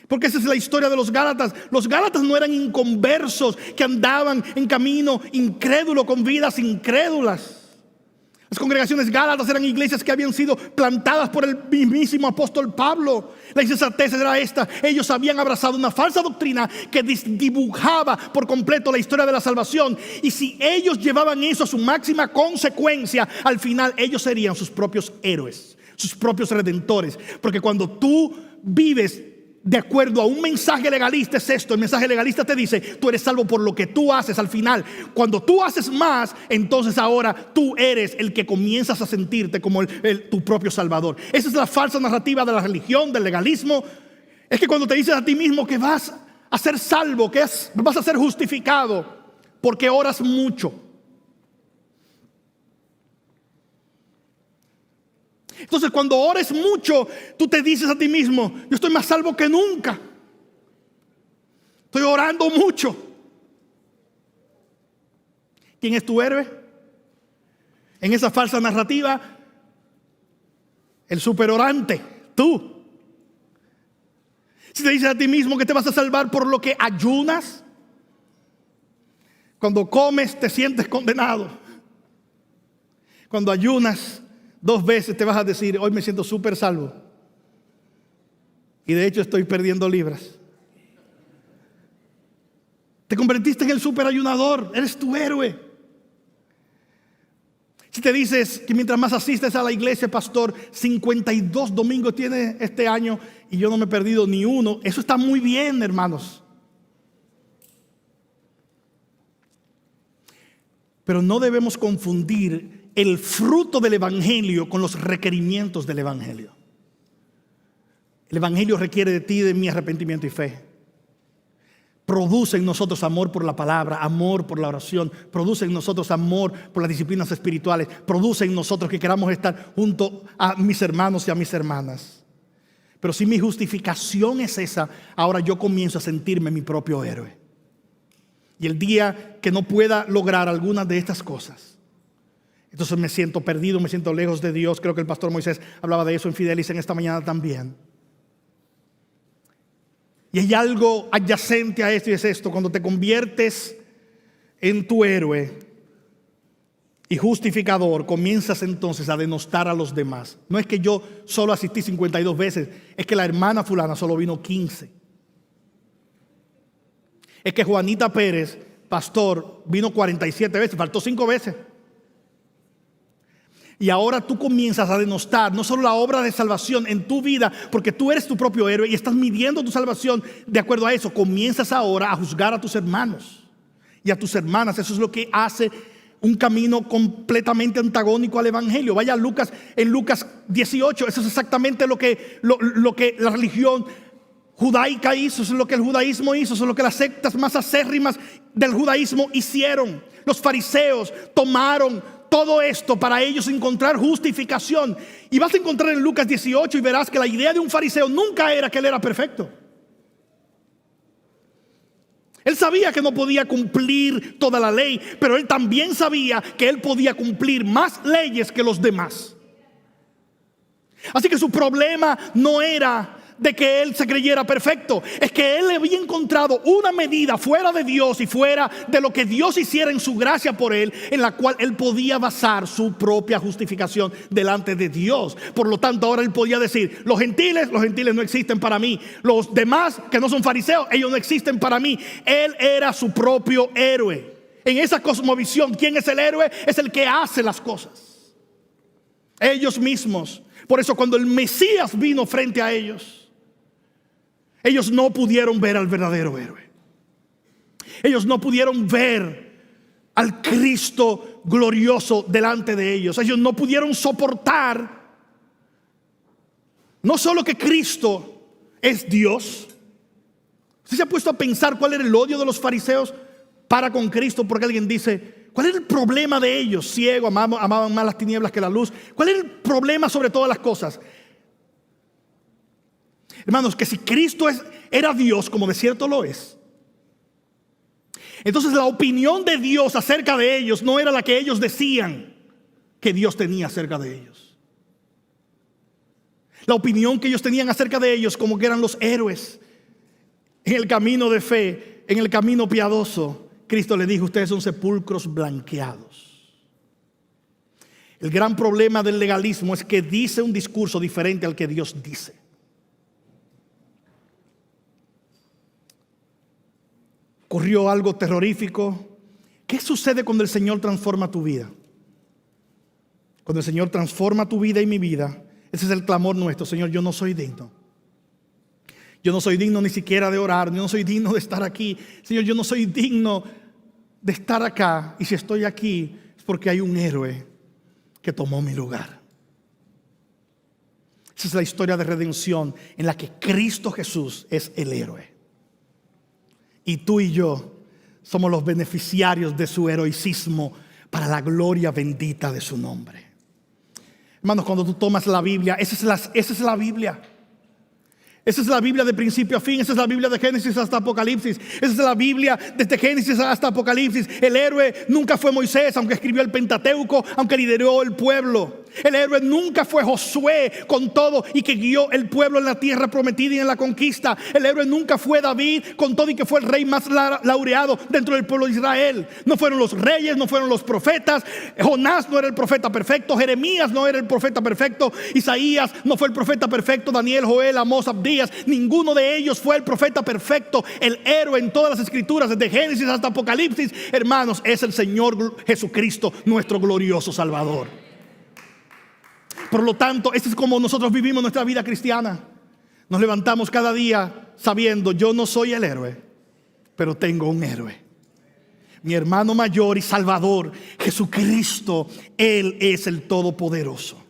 Porque esa es la historia de los Gálatas. Los Gálatas no eran inconversos que andaban en camino incrédulo, con vidas incrédulas. Las congregaciones gálatas eran iglesias que habían sido plantadas por el mismísimo apóstol Pablo. La insensatez era esta: ellos habían abrazado una falsa doctrina que dibujaba por completo la historia de la salvación. Y si ellos llevaban eso a su máxima consecuencia, al final ellos serían sus propios héroes, sus propios redentores. Porque cuando tú vives de acuerdo a un mensaje legalista, es esto: el mensaje legalista te dice, tú eres salvo por lo que tú haces. Al final, cuando tú haces más, entonces ahora tú eres el que comienzas a sentirte como tu propio salvador. Esa es la falsa narrativa de la religión, del legalismo. Es que cuando te dices a ti mismo que vas a ser salvo, que vas a ser justificado porque oras mucho. Entonces, cuando ores mucho, tú te dices a ti mismo: yo estoy más salvo que nunca. Estoy orando mucho. ¿Quién es tu héroe? En esa falsa narrativa, el superorante, tú. Si te dices a ti mismo que te vas a salvar por lo que ayunas, cuando comes te sientes condenado. Cuando ayunas 2 veces te vas a decir: hoy me siento súper salvo. Y de hecho estoy perdiendo libras. Te convertiste en el súper ayunador. Eres tu héroe. Si te dices que mientras más asistes a la iglesia, pastor, 52 domingos tiene este año y yo no me he perdido ni uno, eso está muy bien, hermanos. Pero no debemos confundir el fruto del Evangelio con los requerimientos del Evangelio. El Evangelio requiere de ti y de mí arrepentimiento y fe. Produce en nosotros amor por la palabra, amor por la oración. Produce en nosotros amor por las disciplinas espirituales. Produce en nosotros que queramos estar junto a mis hermanos y a mis hermanas. Pero si mi justificación es esa, ahora yo comienzo a sentirme mi propio héroe. Y el día que no pueda lograr algunas de estas cosas, entonces me siento perdido, me siento lejos de Dios. Creo que el pastor Moisés hablaba de eso en Fidelis en esta mañana también. Y hay algo adyacente a esto, y es esto: cuando te conviertes en tu héroe y justificador, comienzas entonces a denostar a los demás. No es que yo solo asistí 52 veces, es que la hermana fulana solo vino 15. Es que Juanita Pérez, pastor, vino 47 veces, faltó 5 veces. Y ahora tú comienzas a denostar no solo la obra de salvación en tu vida, porque tú eres tu propio héroe y estás midiendo tu salvación de acuerdo a eso. Comienzas ahora a juzgar a tus hermanos y a tus hermanas. Eso es lo que hace un camino completamente antagónico al Evangelio. Vaya a en Lucas 18. Eso es exactamente lo que la religión judaica hizo. Eso es lo que el judaísmo hizo. Eso es lo que las sectas más acérrimas del judaísmo hicieron. Los fariseos tomaron todo esto para ellos encontrar justificación. Y vas a encontrar en Lucas 18 y verás que la idea de un fariseo nunca era que él era perfecto. Él sabía que no podía cumplir toda la ley, pero él también sabía que él podía cumplir más leyes que los demás. Así que su problema no era de que él se creyera perfecto, es que él había encontrado una medida fuera de Dios y fuera de lo que Dios hiciera en su gracia por él, en la cual él podía basar su propia justificación delante de Dios. Por lo tanto, ahora él podía decir: los gentiles no existen para mí, los demás que no son fariseos, ellos no existen para mí. Él era su propio héroe. En esa cosmovisión, ¿quién es el héroe? Es el que hace las cosas, ellos mismos. Por eso cuando el Mesías vino frente a ellos, ellos no pudieron ver al verdadero héroe. Ellos no pudieron ver al Cristo glorioso delante de ellos. Ellos no pudieron soportar no solo que Cristo es Dios. ¿Usted se ha puesto a pensar cuál era el odio de los fariseos para con Cristo? Porque alguien dice: ¿cuál era el problema de ellos? Ciego, amaban más las tinieblas que la luz. ¿Cuál era el problema sobre todas las cosas? Hermanos, que si Cristo era Dios, como de cierto lo es, entonces la opinión de Dios acerca de ellos no era la que ellos decían que Dios tenía acerca de ellos. La opinión que ellos tenían acerca de ellos, como que eran los héroes en el camino de fe, en el camino piadoso, Cristo le dijo: ustedes son sepulcros blanqueados. El gran problema del legalismo es que dice un discurso diferente al que Dios dice. Ocurrió algo terrorífico. ¿Qué sucede cuando el Señor transforma tu vida? Cuando el Señor transforma tu vida y mi vida, ese es el clamor nuestro: Señor, yo no soy digno. Yo no soy digno ni siquiera de orar. Yo no soy digno de estar aquí. Señor, yo no soy digno de estar acá. Y si estoy aquí es porque hay un héroe que tomó mi lugar. Esa es la historia de redención en la que Cristo Jesús es el héroe. Y tú y yo somos los beneficiarios de su heroicismo para la gloria bendita de su nombre. Hermanos, cuando tú tomas la Biblia, esa es la Biblia. Esa es la Biblia de principio a fin. Esa es la Biblia de Génesis hasta Apocalipsis. Esa es la Biblia desde Génesis hasta Apocalipsis. El héroe nunca fue Moisés, aunque escribió el Pentateuco, aunque lideró el pueblo. El héroe nunca fue Josué, con todo y que guió el pueblo en la tierra prometida y en la conquista. El héroe nunca fue David, con todo y que fue el rey más laureado dentro del pueblo de Israel. No fueron los reyes, no fueron los profetas. Jonás no era el profeta perfecto. Jeremías no era el profeta perfecto. Isaías no fue el profeta perfecto. Daniel, Joel, Amós, Abdías, ninguno de ellos fue el profeta perfecto. El héroe en todas las escrituras, desde Génesis hasta Apocalipsis, hermanos, es el Señor Jesucristo, nuestro glorioso Salvador. Por lo tanto, esto es como nosotros vivimos nuestra vida cristiana. Nos levantamos cada día sabiendo: yo no soy el héroe, pero tengo un héroe. Mi hermano mayor y Salvador, Jesucristo. Él es el Todopoderoso.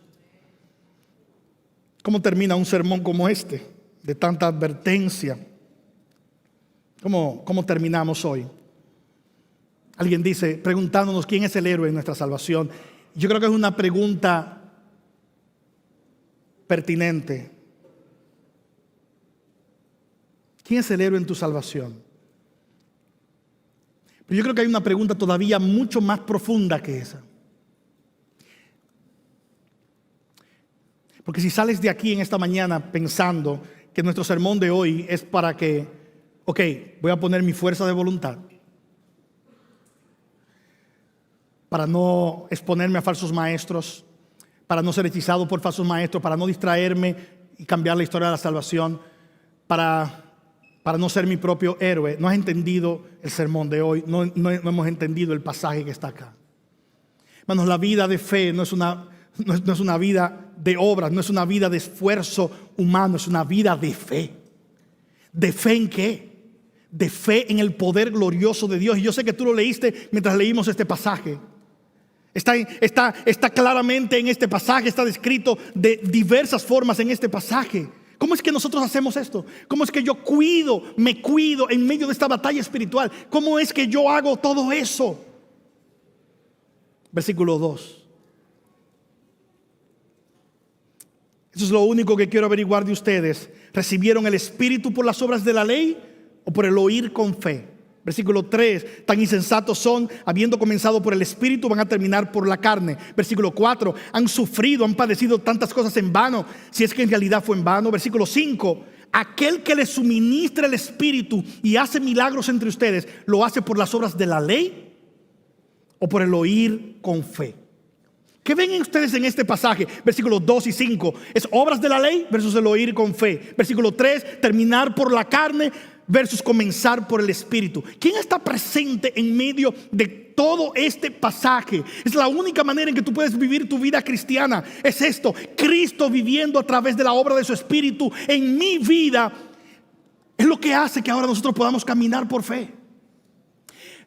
¿Cómo termina un sermón como este, de tanta advertencia? ¿Cómo terminamos hoy? Alguien dice, preguntándonos: ¿quién es el héroe en nuestra salvación? Yo creo que es una pregunta pertinente. ¿Quién es el héroe en tu salvación? Pero yo creo que hay una pregunta todavía mucho más profunda que esa. Porque si sales de aquí en esta mañana pensando que nuestro sermón de hoy es para que, voy a poner mi fuerza de voluntad para no exponerme a falsos maestros, para no ser hechizado por falsos maestros, para no distraerme y cambiar la historia de la salvación, para no ser mi propio héroe. No has entendido el sermón de hoy, no hemos entendido el pasaje que está acá. Hermanos, la vida de fe no es una vida de obras, no es una vida de esfuerzo humano, es una vida de fe. ¿De fe en qué? De fe en el poder glorioso de Dios. Y yo sé que tú lo leíste mientras leímos este pasaje. Está claramente en este pasaje, está descrito de diversas formas en este pasaje. ¿Cómo es que nosotros hacemos esto? ¿Cómo es que yo me cuido en medio de esta batalla espiritual? ¿Cómo es que yo hago todo eso? Versículo 2. Eso es lo único que quiero averiguar de ustedes. ¿Recibieron el Espíritu por las obras de la ley o por el oír con fe? Versículo 3, tan insensatos son, habiendo comenzado por el Espíritu, van a terminar por la carne. Versículo 4, han sufrido, han padecido tantas cosas en vano, si es que en realidad fue en vano. Versículo 5, aquel que les suministra el Espíritu y hace milagros entre ustedes, ¿lo hace por las obras de la ley o por el oír con fe? ¿Qué ven ustedes en este pasaje? Versículos 2 y 5, es obras de la ley versus el oír con fe. Versículo 3, terminar por la carne versus comenzar por el Espíritu. ¿Quién está presente en medio de todo este pasaje? Es la única manera en que tú puedes vivir tu vida cristiana. Es esto: Cristo viviendo a través de la obra de su Espíritu en mi vida. Es lo que hace que ahora nosotros podamos caminar por fe.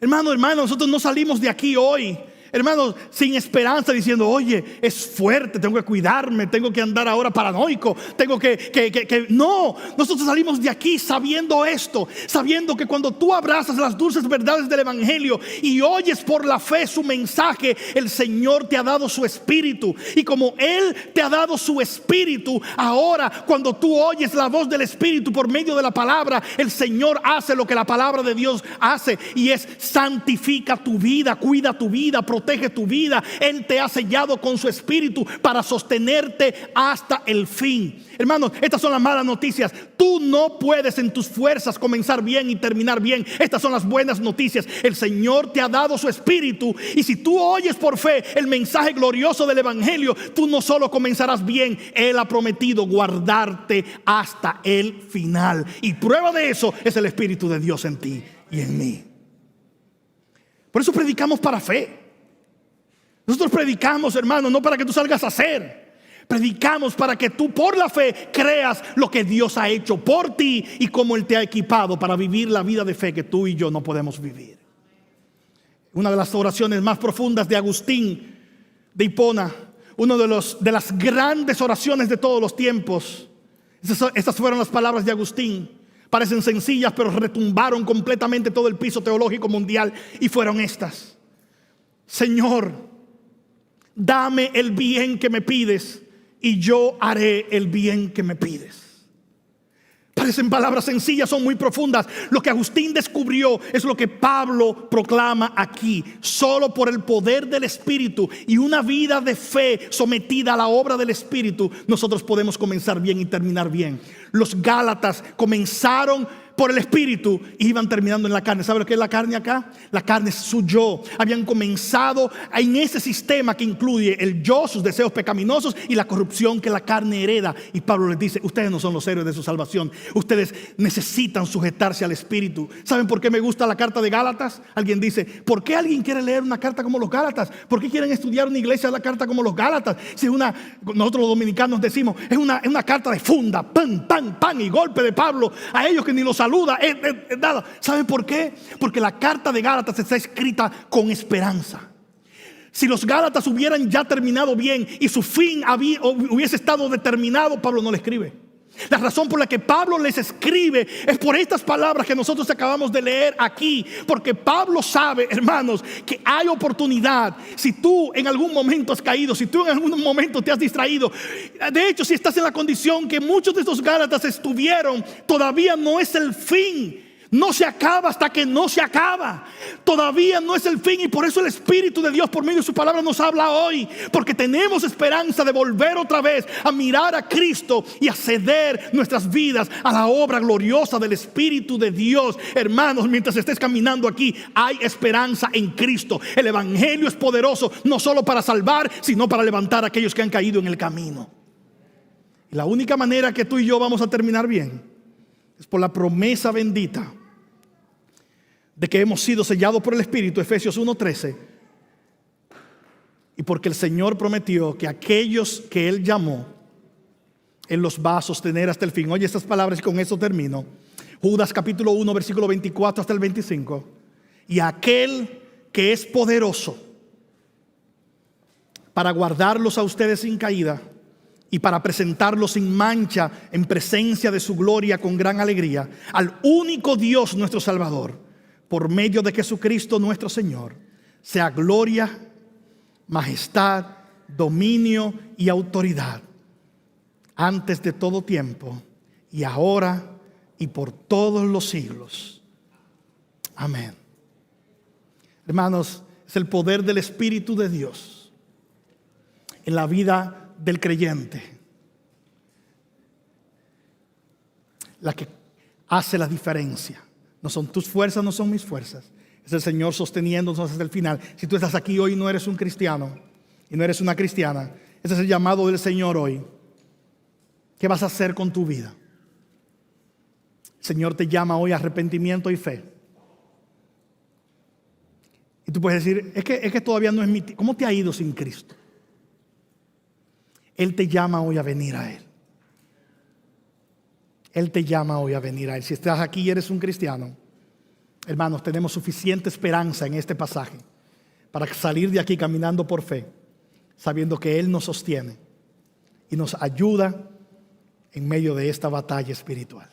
Hermano, nosotros no salimos de aquí hoy, hermanos, sin esperanza, diciendo: oye, es fuerte, tengo que cuidarme, tengo que andar ahora paranoico, tengo que... No, nosotros salimos de aquí sabiendo esto, sabiendo que cuando tú abrazas las dulces verdades del Evangelio y oyes por la fe su mensaje, el Señor te ha dado su Espíritu. Y como Él te ha dado su Espíritu, ahora cuando tú oyes la voz del Espíritu por medio de la palabra, el Señor hace lo que la palabra de Dios hace, y es: santifica tu vida, cuida tu vida, protege tu vida. Él te ha sellado con su Espíritu para sostenerte hasta el fin. Hermanos, estas son las malas noticias. Tú no puedes en tus fuerzas comenzar bien y terminar bien. Estas son las buenas noticias. El Señor te ha dado su Espíritu, y si tú oyes por fe el mensaje glorioso del Evangelio, tú no solo comenzarás bien, Él ha prometido guardarte hasta el final. Y prueba de eso es el Espíritu de Dios en ti y en mí. Por eso predicamos para fe. Nosotros predicamos, hermano, no para que tú salgas a hacer. Predicamos para que tú por la fe creas lo que Dios ha hecho por ti y cómo Él te ha equipado para vivir la vida de fe que tú y yo no podemos vivir. Una de las oraciones más profundas de Agustín de Hipona, una de las grandes oraciones de todos los tiempos. Estas fueron las palabras de Agustín. Parecen sencillas, pero retumbaron completamente todo el piso teológico mundial, y fueron estas: Señor, dame el bien que me pides, y yo haré el bien que me pides. Parecen palabras sencillas, son muy profundas. Lo que Agustín descubrió es lo que Pablo proclama aquí. Solo por el poder del Espíritu y una vida de fe sometida a la obra del Espíritu, nosotros podemos comenzar bien y terminar bien. Los Gálatas comenzaron por el Espíritu y iban terminando en la carne. ¿Sabe lo que es la carne acá? La carne es su yo. Habían comenzado en ese sistema que incluye el yo, sus deseos pecaminosos y la corrupción que la carne hereda. Y Pablo les dice: ustedes no son los héroes de su salvación. Ustedes necesitan sujetarse al Espíritu. ¿Saben por qué me gusta la carta de Gálatas? Alguien dice: ¿por qué alguien quiere leer una carta como los Gálatas? ¿Por qué quieren estudiar una iglesia la carta como los Gálatas? Si nosotros los dominicanos decimos, es una carta de funda, pan, pan, pan y golpe de Pablo a ellos que ni los saluda. Nada. ¿Saben por qué? Porque la carta de Gálatas está escrita con esperanza. Si los Gálatas hubieran ya terminado bien y su fin hubiese estado determinado, Pablo no le escribe. La razón por la que Pablo les escribe es por estas palabras que nosotros acabamos de leer aquí. Porque Pablo sabe, hermanos, que hay oportunidad. Si tú en algún momento has caído, si tú en algún momento te has distraído, de hecho, si estás en la condición que muchos de estos Gálatas estuvieron, todavía no es el fin. No se acaba hasta que no se acaba. Todavía no es el fin, y por eso el Espíritu de Dios por medio de su palabra nos habla hoy, porque tenemos esperanza de volver otra vez a mirar a Cristo y a ceder nuestras vidas a la obra gloriosa del Espíritu de Dios. Hermanos, mientras estés caminando aquí, hay esperanza en Cristo. El Evangelio es poderoso, no solo para salvar, sino para levantar a aquellos que han caído en el camino. Y la única manera que tú y yo vamos a terminar bien es por la promesa bendita de que hemos sido sellados por el Espíritu, Efesios 1:13, y porque el Señor prometió que aquellos que Él llamó, Él los va a sostener hasta el fin. Oye estas palabras y con eso termino. Judas capítulo 1 versículo 24 hasta el 25. Y aquel que es poderoso para guardarlos a ustedes sin caída y para presentarlos sin mancha en presencia de su gloria con gran alegría, al único Dios nuestro Salvador, por medio de Jesucristo nuestro Señor, sea gloria, majestad, dominio y autoridad, antes de todo tiempo y ahora y por todos los siglos. Amén. Hermanos, es el poder del Espíritu de Dios en la vida del creyente la que hace la diferencia. No son tus fuerzas, no son mis fuerzas. Es el Señor sosteniéndonos hasta el final. Si tú estás aquí hoy y no eres un cristiano y no eres una cristiana, ese es el llamado del Señor hoy. ¿Qué vas a hacer con tu vida? El Señor te llama hoy a arrepentimiento y fe. Y tú puedes decir, es que todavía no es mi tiempo. ¿Cómo te ha ido sin Cristo? Él te llama hoy a venir a Él. Él te llama hoy a venir a Él. Si estás aquí y eres un cristiano, hermanos, tenemos suficiente esperanza en este pasaje para salir de aquí caminando por fe, sabiendo que Él nos sostiene y nos ayuda en medio de esta batalla espiritual.